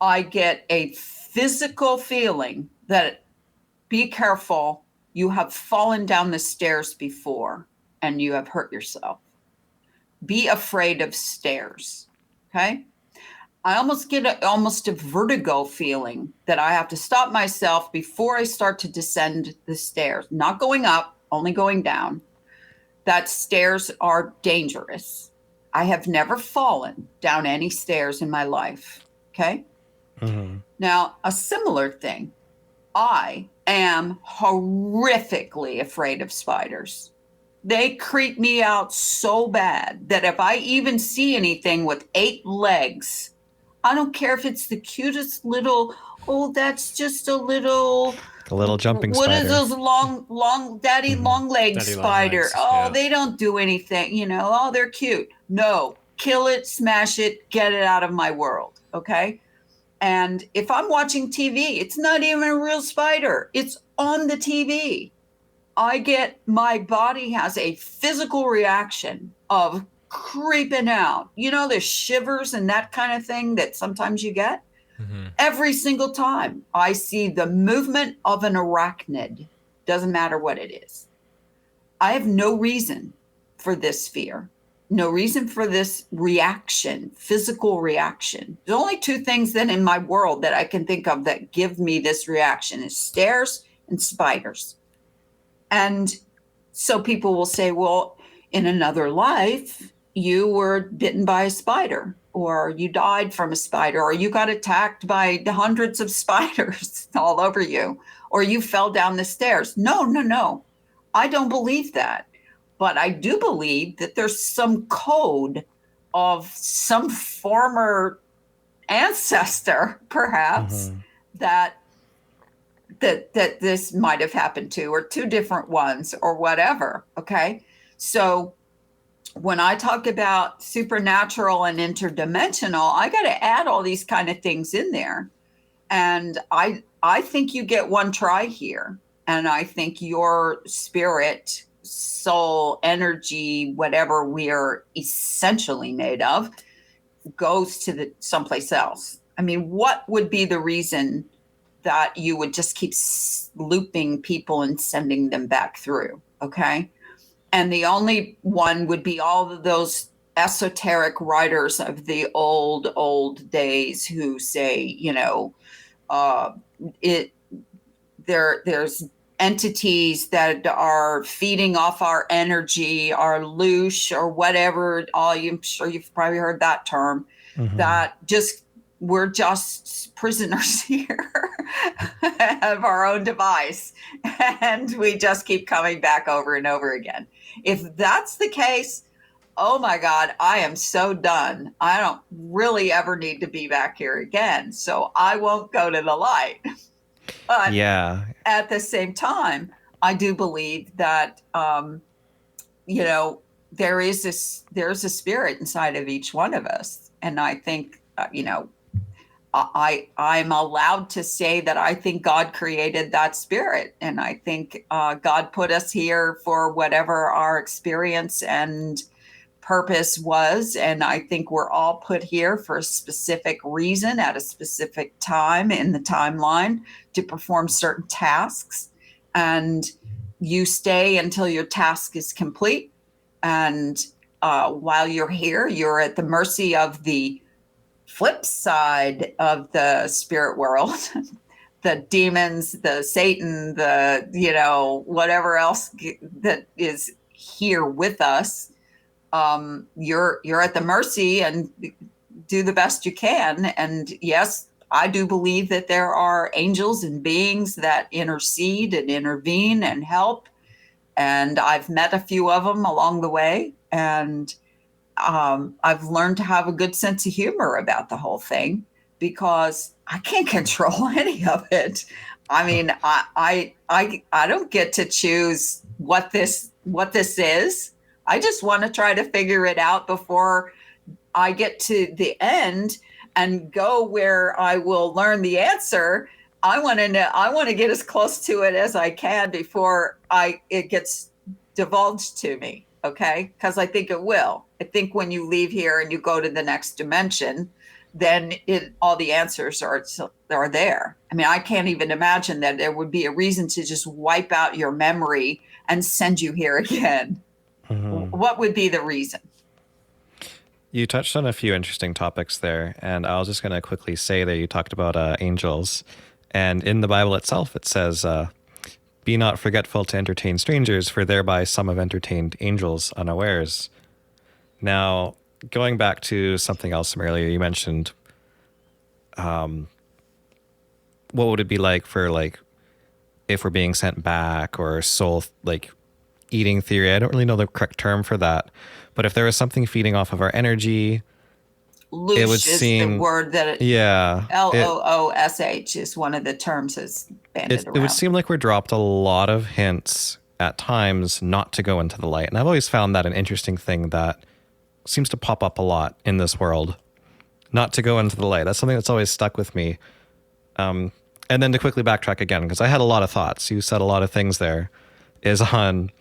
I get a physical feeling that, be careful, you have fallen down the stairs before and you have hurt yourself. Be afraid of stairs, okay? I almost get a vertigo feeling that I have to stop myself before I start to descend the stairs, not going up, only going down. That stairs are dangerous. I have never fallen down any stairs in my life, okay? Mm-hmm. Now, a similar thing, I am horrifically afraid of spiders. They creep me out so bad that if I even see anything with 8 legs, I don't care if it's the cutest little, that's just a little jumping what spider. What is those long daddy long legs spider? They don't do anything, they're cute. No, kill it, smash it, get it out of my world, okay? And if I'm watching TV, it's not even a real spider. It's on the TV. My body has a physical reaction of creeping out. The shivers and that kind of thing that sometimes you get. Mm-hmm. Every single time I see the movement of an arachnid, doesn't matter what it is. I have no reason for this fear. no reason for this reaction, physical reaction. There's only two things then in my world that I can think of that give me this reaction is stairs and spiders. And so people will say, well, in another life, you were bitten by a spider, or you died from a spider, or you got attacked by hundreds of spiders all over you, or you fell down the stairs. No. I don't believe that. But I do believe that there's some code of some former ancestor, perhaps, that this might have happened to, or two different ones, or whatever. Okay. So when I talk about supernatural and interdimensional, I got to add all these kind of things in there. And I think you get one try here. And I think your spirit, soul, energy, whatever we are essentially made of, goes to someplace else. I mean, what would be the reason that you would just keep looping people and sending them back through? Okay. And the only one would be all of those esoteric writers of the old days who say, there's entities that are feeding off our energy, our loosh, or whatever. I'm sure you've probably heard that term. That we're just prisoners here of our own device, and we just keep coming back over and over again. If that's the case, oh my God, I am so done. I don't really ever need to be back here again. So I won't go to the light. But at the same time, I do believe that, there's a spirit inside of each one of us. And I think, I'm allowed to say that I think God created that spirit. And I think God put us here for whatever our experience and purpose was. And I think we're all put here for a specific reason at a specific time in the timeline to perform certain tasks. And you stay until your task is complete. And while you're here, you're at the mercy of the flip side of the spirit world, the demons, the Satan, the, whatever else that is here with us. You're at the mercy and do the best you can. And yes, I do believe that there are angels and beings that intercede and intervene and help. And I've met a few of them along the way. And I've learned to have a good sense of humor about the whole thing because I can't control any of it. I mean, I don't get to choose what this is. I just want to try to figure it out before I get to the end and go where I will learn the answer. I want to know. I want to get as close to it as I can before it gets divulged to me. Okay, because I think it will. I think when you leave here and you go to the next dimension, then all the answers are there. I mean, I can't even imagine that there would be a reason to just wipe out your memory and send you here again. What would be the reason? You touched on a few interesting topics there, and I was just going to quickly say that you talked about angels, and in the Bible itself, it says, "Be not forgetful to entertain strangers, for thereby some have entertained angels unawares." Now, going back to something else from earlier, you mentioned, what would it be like for if we're being sent back, or soul eating theory? I don't really know the correct term for that, but if there was something feeding off of our energy, Loosh it would is seem the word that LOOSH is one of the terms that's banded around. It would seem like we're dropped a lot of hints at times not to go into the light, and I've always found that an interesting thing that seems to pop up a lot in this world. Not to go into the light. That's something that's always stuck with me. And then to quickly backtrack again, because I had a lot of thoughts. You said a lot of things there. Is on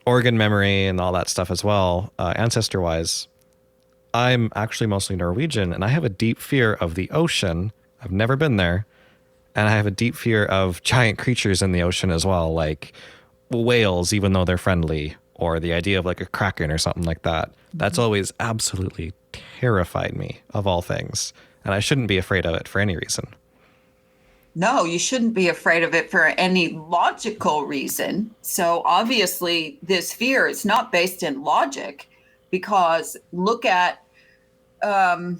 organ memory and all that stuff as well, ancestor-wise. I'm actually mostly Norwegian, and I have a deep fear of the ocean. I've never been there. And I have a deep fear of giant creatures in the ocean as well, like whales, even though they're friendly. or the idea of like a kraken or something like that. That's always absolutely terrified me, of all things. And I shouldn't be afraid of it for any reason. No, you shouldn't be afraid of it for any logical reason. So obviously this fear is not based in logic, because look at, a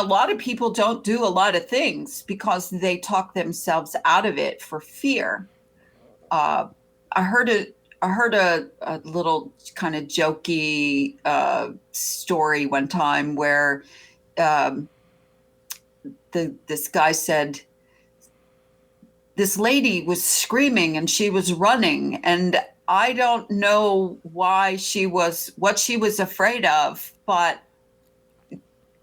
lot of people don't do a lot of things because they talk themselves out of it for fear. I heard a little kind of jokey story one time where this guy said, this lady was screaming and she was running, and I don't know what she was afraid of, but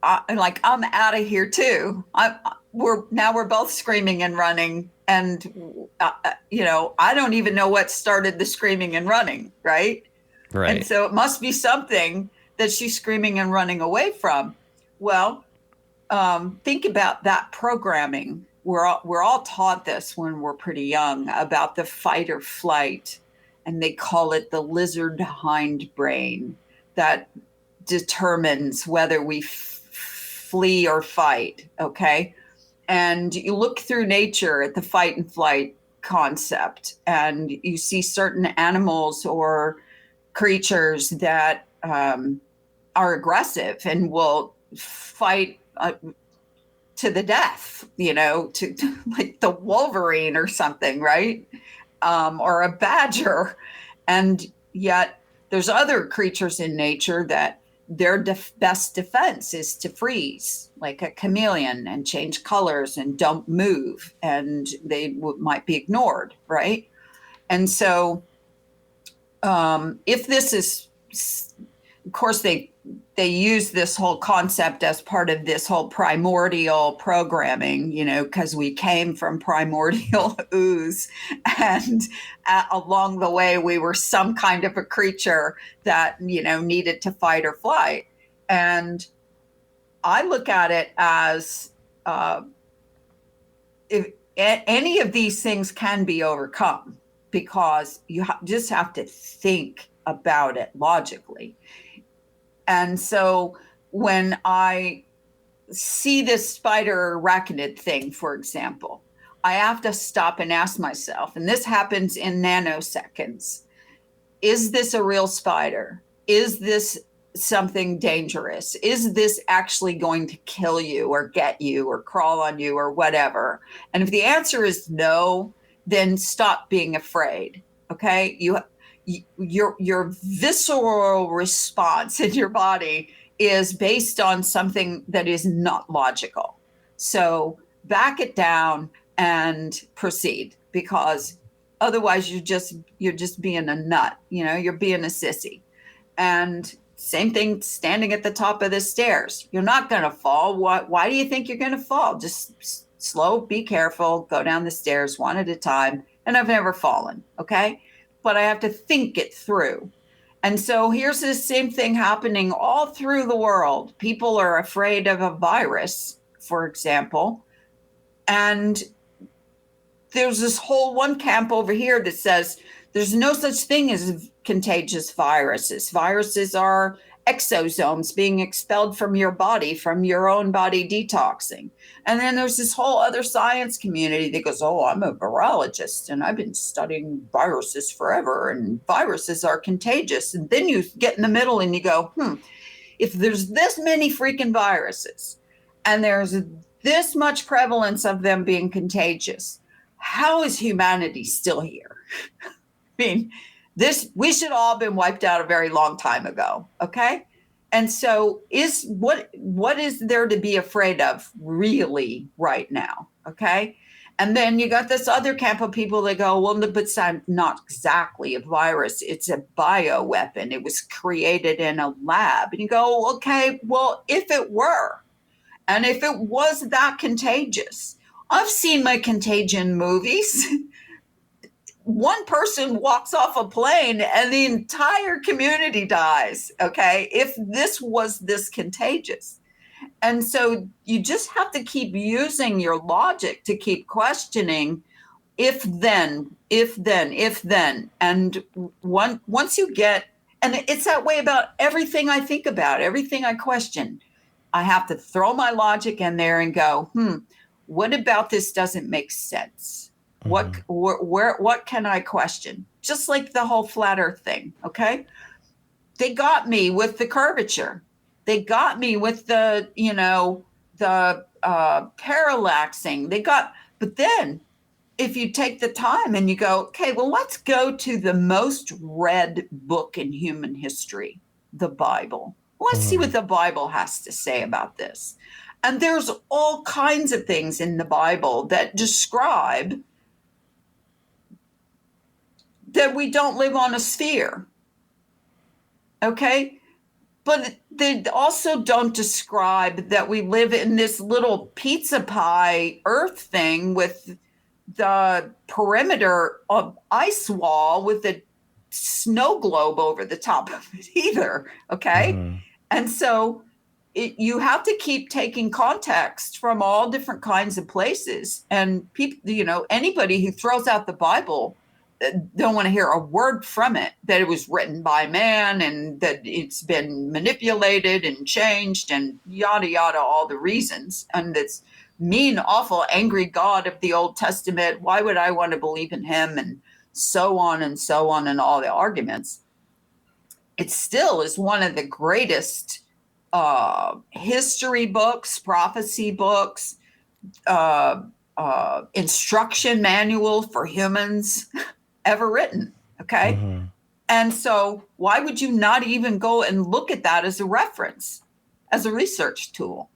I'm out of here too. We're both screaming and running, and I don't even know what started the screaming and running, right? Right. And so it must be something that she's screaming and running away from. Well, think about that programming. We're all taught this when we're pretty young about the fight or flight, and they call it the lizard hindbrain that determines whether we flee or fight. Okay. And you look through nature at the fight and flight concept, and you see certain animals or creatures that are aggressive and will fight to the death, to like the Wolverine or something, right? Or a badger. And yet there's other creatures in nature that their best defense is to freeze, like a chameleon, and change colors and don't move, and they might be ignored, right? And so if this is, of course, they use this whole concept as part of this whole primordial programming, because we came from primordial ooze, and along the way we were some kind of a creature that needed to fight or flight. And I look at it as if any of these things can be overcome, because you just have to think about it logically. And so when I see this spider arachnid thing, for example, I have to stop and ask myself, and this happens in nanoseconds, is this a real spider? Is this something dangerous? Is this actually going to kill you or get you or crawl on you or whatever? And if the answer is no, then stop being afraid. Okay. Your visceral response in your body is based on something that is not logical. So back it down and proceed, because otherwise you're just being a nut, you're being a sissy. And same thing standing at the top of the stairs. You're not going to fall. Why do you think you're going to fall? Just slow, be careful, go down the stairs one at a time. And I've never fallen. Okay. But I have to think it through. And so here's the same thing happening all through the world. People are afraid of a virus, for example. And there's this whole one camp over here that says there's no such thing as contagious viruses. Viruses are exosomes being expelled from your body, from your own body detoxing. And then there's this whole other science community that goes, oh, I'm a virologist and I've been studying viruses forever, and viruses are contagious. And then you get in the middle and you go, if there's this many freaking viruses and there's this much prevalence of them being contagious, how is humanity still here? I mean, we should all have been wiped out a very long time ago. Okay. And so what is there to be afraid of really right now? Okay. And then you got this other camp of people that go, well, but it's not exactly a virus. It's a bioweapon. It was created in a lab. And you go, okay, well, if it were, and if it was that contagious, I've seen my Contagion movies. One person walks off a plane and the entire community dies, okay, if this was this contagious. And so you just have to keep using your logic to keep questioning, if then. And once you get, and it's that way about everything I think about, everything I question, I have to throw my logic in there and go, what about this doesn't make sense? What can I question? Just like the whole flat earth thing. Okay. They got me with the curvature. They got me with the parallaxing. But then if you take the time and you go, okay, well, let's go to the most read book in human history, the Bible. Let's see what the Bible has to say about this. And there's all kinds of things in the Bible that describe that we don't live on a sphere. Okay? But they also don't describe that we live in this little pizza pie earth thing with the perimeter of ice wall with a snow globe over the top of it either. Okay? And so you have to keep taking context from all different kinds of places. And people, anybody who throws out the Bible don't want to hear a word from it, that it was written by man and that it's been manipulated and changed and yada, yada, all the reasons. And it's mean, awful, angry God of the Old Testament. Why would I want to believe in him? And so on and so on, and all the arguments. It still is one of the greatest history books, prophecy books, instruction manual for humans ever written. Okay. And so why would you not even go and look at that as a reference, as a research tool?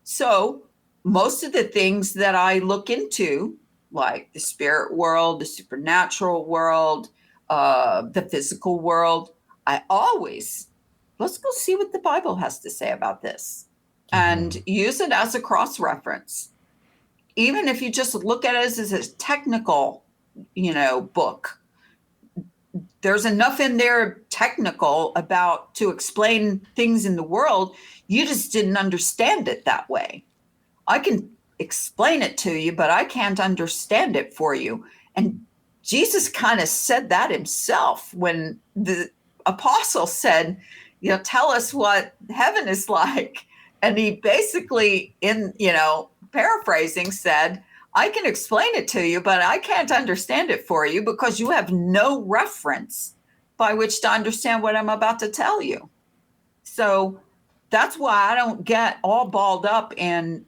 So most of the things that I look into, like the spirit world, the supernatural world, the physical world, I always, let's go see what the Bible has to say about this and use it as a cross-reference. Even if you just look at it as a technical, book, there's enough in there technical to explain things in the world. You just didn't understand it that way. I can explain it to you, but I can't understand it for you. And Jesus kind of said that himself when the apostle said, tell us what heaven is like. And he basically, paraphrasing, said, I can explain it to you, but I can't understand it for you because you have no reference by which to understand what I'm about to tell you. So that's why I don't get all balled up in,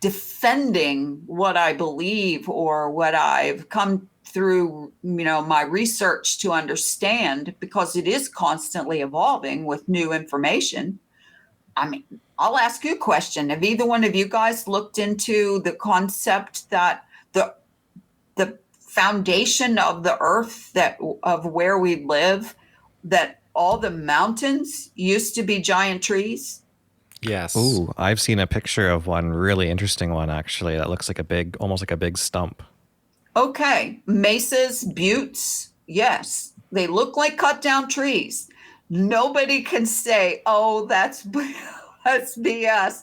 defending what I believe or what I've come through, my research to understand, because it is constantly evolving with new information. I mean, I'll ask you a question. Have either one of you guys looked into the concept that the foundation of the earth, of where we live, that all the mountains used to be giant trees? Yes. Ooh, I've seen a picture of one really interesting one, actually, that looks like almost like a big stump. Okay. Mesas, buttes, yes. They look like cut down trees. Nobody can say, oh, that's BS.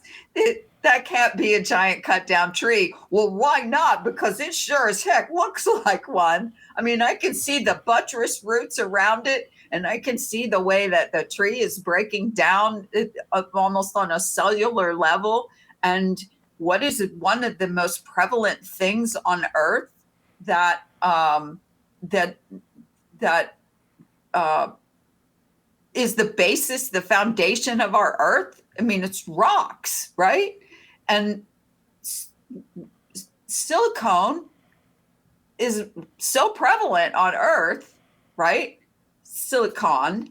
That can't be a giant cut down tree. Well, why not? Because it sure as heck looks like one. I mean, I can see the buttress roots around it, and I can see the way that the tree is breaking down almost on a cellular level. And what is one of the most prevalent things on Earth that is the basis, the foundation of our Earth? I mean, it's rocks, right? And silicone is so prevalent on Earth, right? Silica,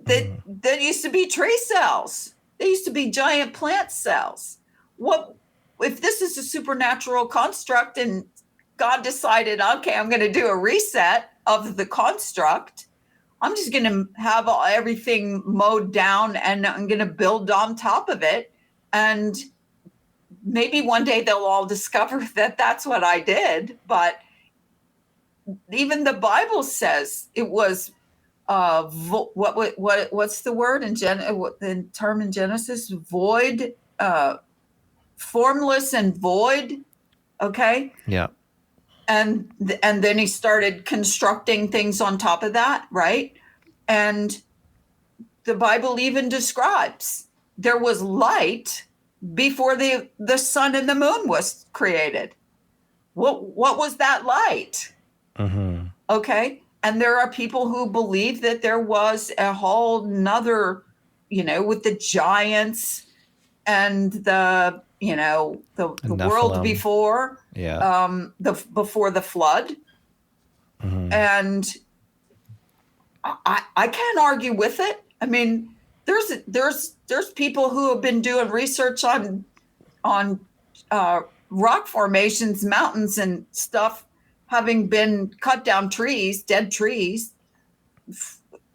that used to be tree cells. They used to be giant plant cells. What if this is a supernatural construct and God decided, okay, I'm going to do a reset of the construct. I'm just going to have everything mowed down and I'm going to build on top of it. And maybe one day they'll all discover that that's what I did. But even the Bible says it was, what's the word in the term in Genesis? Void, formless and void. Okay. Yeah. And then he started constructing things on top of that, right? And the Bible even describes there was light before the sun and the moon was created. What was that light? Mm-hmm. Okay. And there are people who believe that there was a whole nother, with the giants and the world Nephilim. before, before the flood. Mm-hmm. And I can't argue with it. I mean, there's people who have been doing research on rock formations, mountains, and stuff, having been cut down trees, dead trees,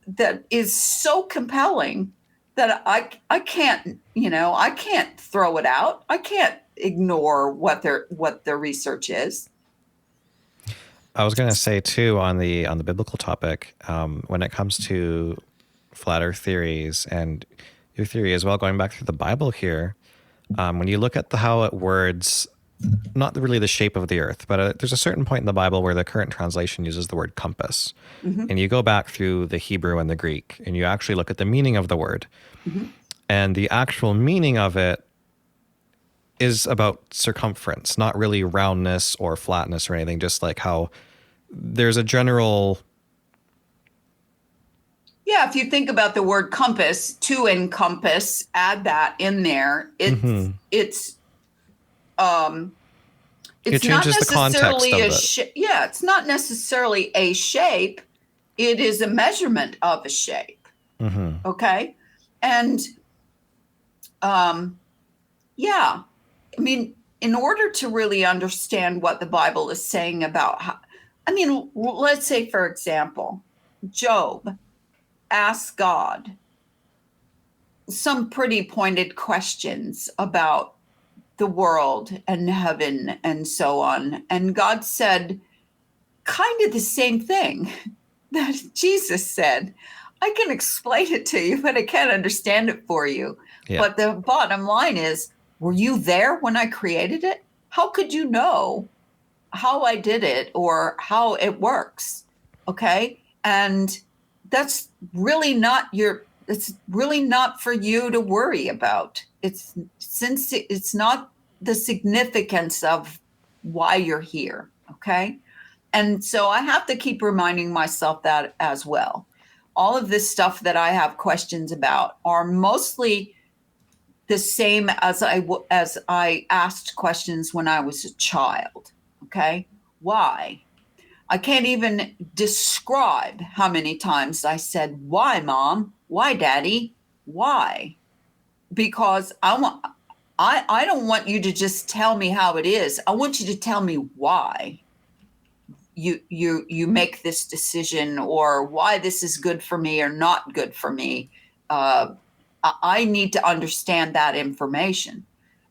that is so compelling that I can't throw it out. I can't ignore what their research is. I was going to say too on the biblical topic, when it comes to flat Earth theories and your theory as well, going back through the Bible here, when you look at how it words, not really the shape of the Earth, but there's a certain point in the Bible where the current translation uses the word compass, and you go back through the Hebrew and the Greek, and you actually look at the meaning of the word, and the actual meaning of it is about circumference, not really roundness or flatness or anything, just like how there's a general... Yeah, if you think about the word compass, to encompass, add that in there, it's it not changes the context necessarily of a it. it's not necessarily a shape. It is a measurement of a shape. Okay, and yeah, I mean, in order to really understand what the Bible is saying about let's say, for example, Job asked God some pretty pointed questions about the world and heaven and so on. And God said kind of the same thing that Jesus said. I can explain it to you, but I can't understand it for you. Yeah. But the bottom line is, were you there when I created it? How could you know how I did it or how it works? Okay. And that's really not it's really not for you to worry about. Since it's not the significance of why you're here. Okay. And so I have to keep reminding myself that as well. All of this stuff that I have questions about are mostly the same as I asked questions when I was a child. Okay. Why? I can't even describe how many times I said, why, Mom? Why, Daddy? Why? Because I don't want you to just tell me how it is. I want you to tell me why you make this decision, or why this is good for me or not good for me. I need to understand that information.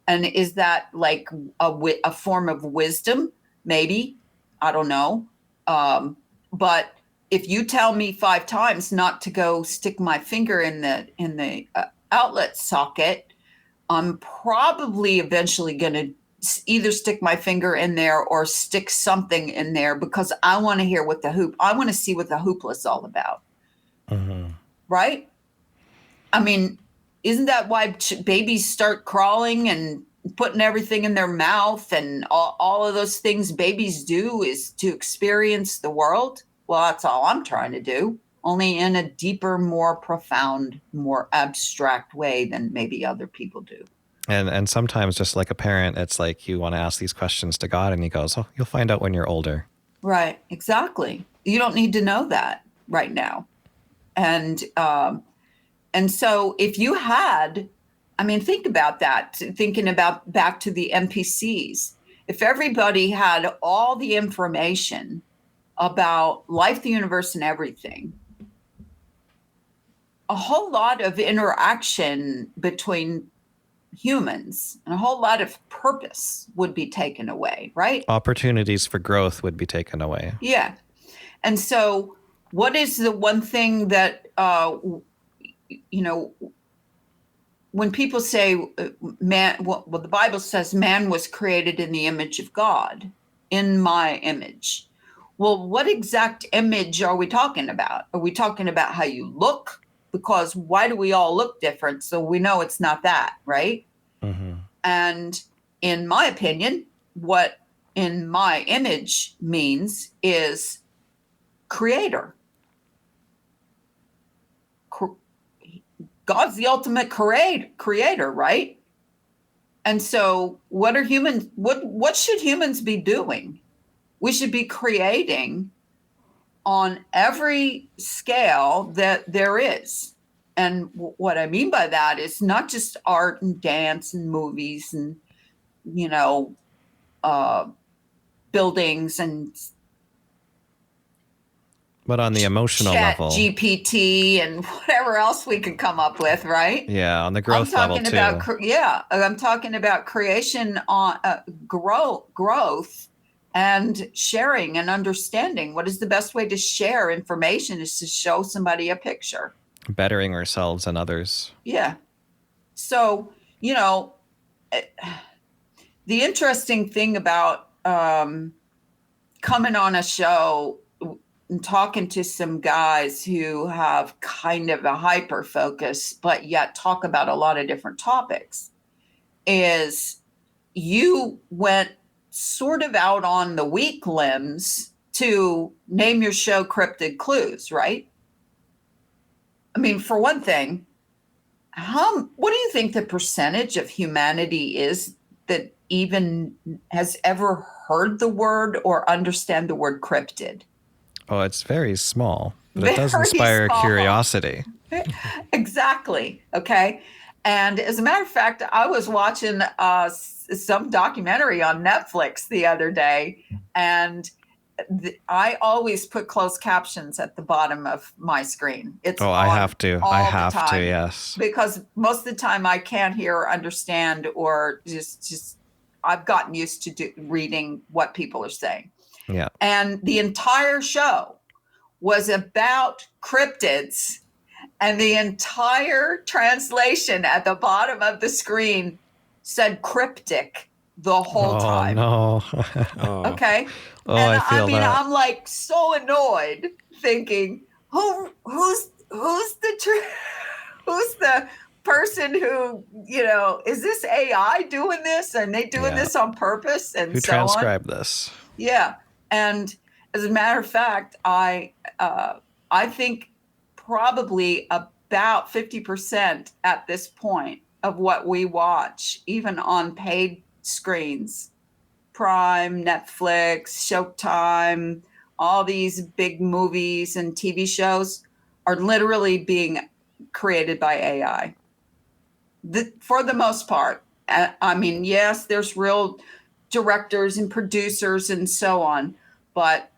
And is that like a form of wisdom? Maybe. I don't know. But if you tell me 5 times not to go stick my finger in the outlet socket, I'm probably eventually going to either stick my finger in there or stick something in there, because I want to hear I want to see what the hoopla is all about. Right? I mean, isn't that why babies start crawling and putting everything in their mouth, and all of those things babies do is to experience the world? Well, that's all I'm trying to do, only in a deeper, more profound, more abstract way than maybe other people do. And sometimes, just like a parent, it's like you want to ask these questions to God, and he goes, "Oh, you'll find out when you're older." Right, exactly. You don't need to know that right now. And so if you had, think about that, thinking about back to the NPCs. If everybody had all the information about life, the universe, and everything, a whole lot of interaction between humans and a whole lot of purpose would be taken away, right? Opportunities for growth would be taken away. Yeah. And so what is the one thing that, when people say man, well, the Bible says man was created in the image of God, in my image. Well, what exact image are we talking about? Are we talking about how you look? Because why do we all look different? So we know it's not that, right? Mm-hmm. And in my opinion, what in my image means is creator. God's the ultimate creator, right? And so what should humans be doing? We should be creating on every scale that there is. And what I mean by that is not just art and dance and movies and, buildings and but on the emotional Chat level, GPT and whatever else we could come up with, right? yeah, on the growth level too. I'm talking about creation on growth and sharing and understanding. What is the best way to share information is to show somebody a picture. Bettering ourselves and others. Yeah. So, the interesting thing about coming on a show and talking to some guys who have kind of a hyper focus, but yet talk about a lot of different topics, is you went sort of out on the weak limbs to name your show Cryptid Clues, right? I mean, for one thing, what do you think the percentage of humanity is that even has ever heard the word or understand the word cryptid? Oh, it's very small, but it does Very inspire small. curiosity. Exactly. Okay. And as a matter of fact, I was watching some documentary on Netflix the other day, and I always put closed captions at the bottom of my screen. I have to. Yes. Because most of the time I can't hear or understand, or just I've gotten used to reading what people are saying. Yeah. And the entire show was about cryptids, and the entire translation at the bottom of the screen said cryptic the whole time. No. Okay. Oh, and I feel that. I'm like so annoyed, thinking, who's the person who, is this AI doing this? And they doing this on purpose? And who so transcribed this? Yeah. And as a matter of fact, I think probably about 50% at this point of what we watch, even on paid screens, Prime, Netflix, Showtime, all these big movies and TV shows are literally being created by AI. For the most part. I mean, yes, there's real directors and producers and so on, but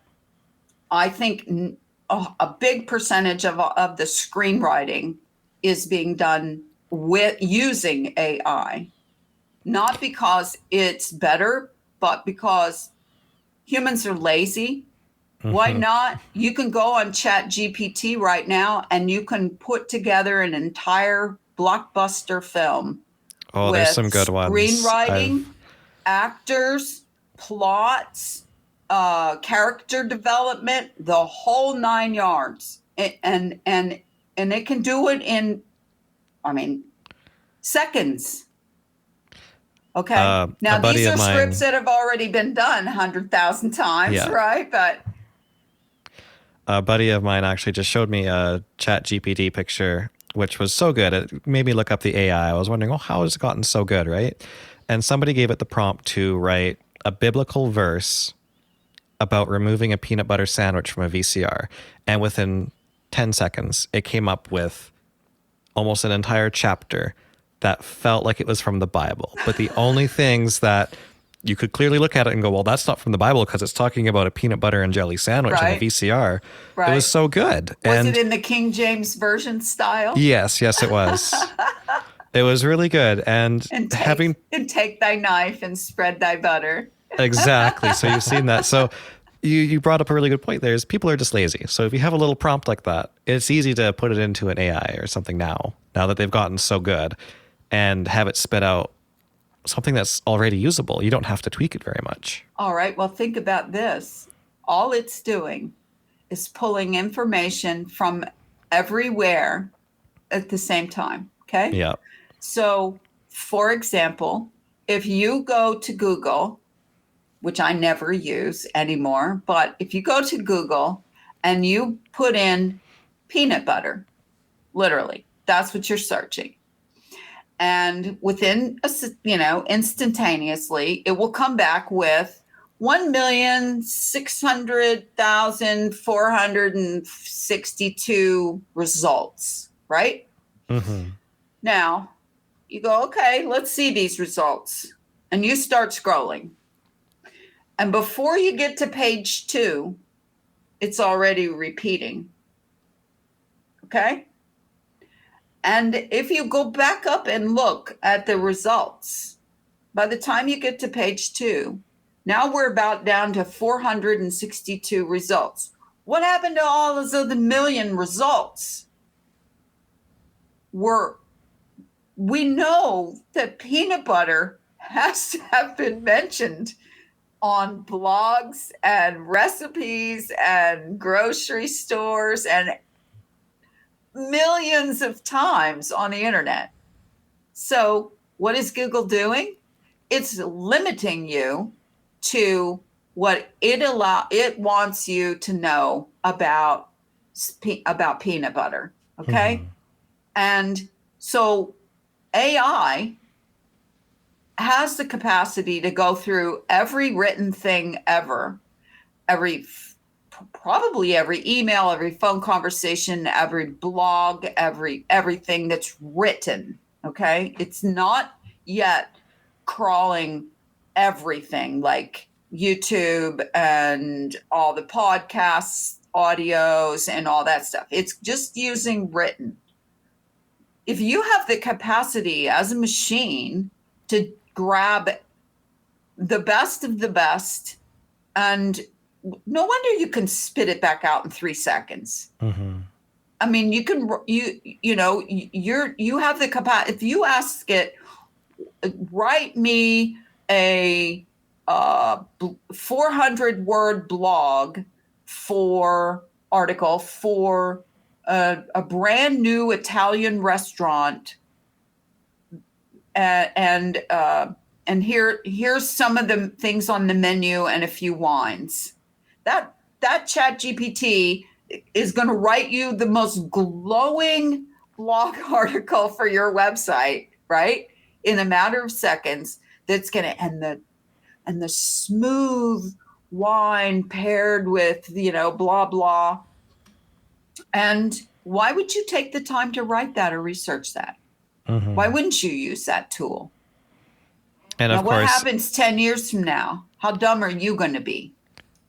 I think a big percentage of the screenwriting is being done with using AI, not because it's better, but because humans are lazy. Mm-hmm. Why not? You can go on Chat GPT right now and you can put together an entire blockbuster film. Oh, there's some good ones. Screenwriting, actors, plots, character development, the whole 9 yards. And it can do it in, seconds. Okay. Now, these are scripts that have already been done 100,000 times, right? But a buddy of mine actually just showed me a Chat GPT picture, which was so good. It made me look up the AI. I was wondering, how has it gotten so good, right? And somebody gave it the prompt to write a biblical verse about removing a peanut butter sandwich from a VCR. And within 10 seconds, it came up with almost an entire chapter that felt like it was from the Bible. But the only things that you could clearly look at it and go, well, that's not from the Bible because it's talking about a peanut butter and jelly sandwich in a VCR. Right. It was so good. Was it in the King James Version style? Yes, it was. It was really good. And take thy knife and spread thy butter. Exactly. So you've seen that. So you brought up a really good point there is people are just lazy. So if you have a little prompt like that, it's easy to put it into an AI or something now that they've gotten so good. and have it spit out something that's already usable. You don't have to tweak it very much. All right. Well, think about this. All it's doing is pulling information from everywhere at the same time. Okay. Yeah. So, for example, if you go to Google, which I never use anymore, but if you go to Google and you put in peanut butter, literally, that's what you're searching. And within, instantaneously, it will come back with 1,600,462 results, right? Mm-hmm. Now, you go, okay, let's see these results. And you start scrolling. And before you get to page 2, it's already repeating. Okay? And if you go back up and look at the results, by the time you get to page 2, now we're about down to 462 results. What happened to all those other million results? We know that peanut butter has to have been mentioned on blogs and recipes and grocery stores and millions of times on the internet. So what is Google doing? It's limiting you to what it wants you to know about peanut butter. Okay. Mm-hmm. And so AI has the capacity to go through every written thing ever, probably every email, every phone conversation, every blog, everything that's written. Okay. It's not yet crawling everything like YouTube and all the podcasts, audios, and all that stuff. It's just using written. If you have the capacity as a machine to grab the best of the best, and no wonder you can spit it back out in 3 seconds. Mm-hmm. I mean, you have the capacity. If you ask it, write me a 400-word blog article for a brand new Italian restaurant, and here's some of the things on the menu and a few wines. That ChatGPT is going to write you the most glowing blog article for your website, right? In a matter of seconds. That's going to and the smooth wine paired with blah blah. And why would you take the time to write that or research that? Mm-hmm. Why wouldn't you use that tool? And now, of course, what happens 10 years from now? How dumb are you going to be?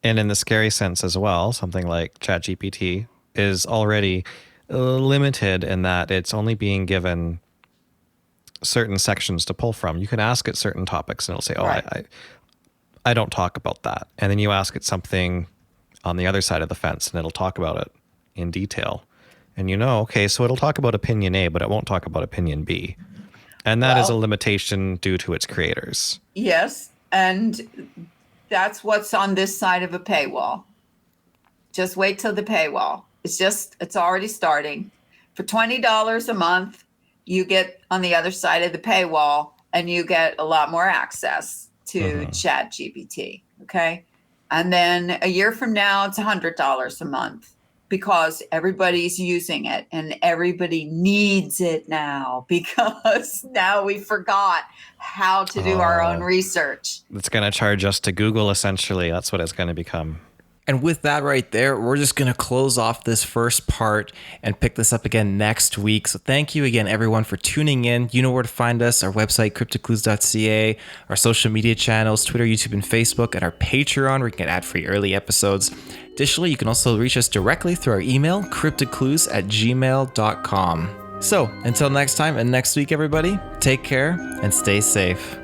And in the scary sense as well, something like ChatGPT is already limited in that it's only being given certain sections to pull from. You can ask it certain topics and it'll say, right. I don't talk about that. And then you ask it something on the other side of the fence and it'll talk about it in detail. And okay, so it'll talk about opinion A, but it won't talk about opinion B. And that is a limitation due to its creators. Yes. And that's what's on this side of a paywall. Just wait till the paywall. It's already starting. For $20 a month, you get on the other side of the paywall and you get a lot more access to ChatGPT. Okay. And then a year from now, it's $100 a month because everybody's using it and everybody needs it now because now we forgot how to do our own research. It's going to charge us to Google, essentially. That's what it's going to become. And with that right there, we're just going to close off this first part and pick this up again next week. So thank you again, everyone, for tuning in. You know where to find us, our website, CryptidClues.ca, our social media channels, Twitter, YouTube, and Facebook, and our Patreon, where you can get ad-free early episodes. Additionally, you can also reach us directly through our email, cryptidclues@gmail.com. So until next time and next week, everybody, take care and stay safe.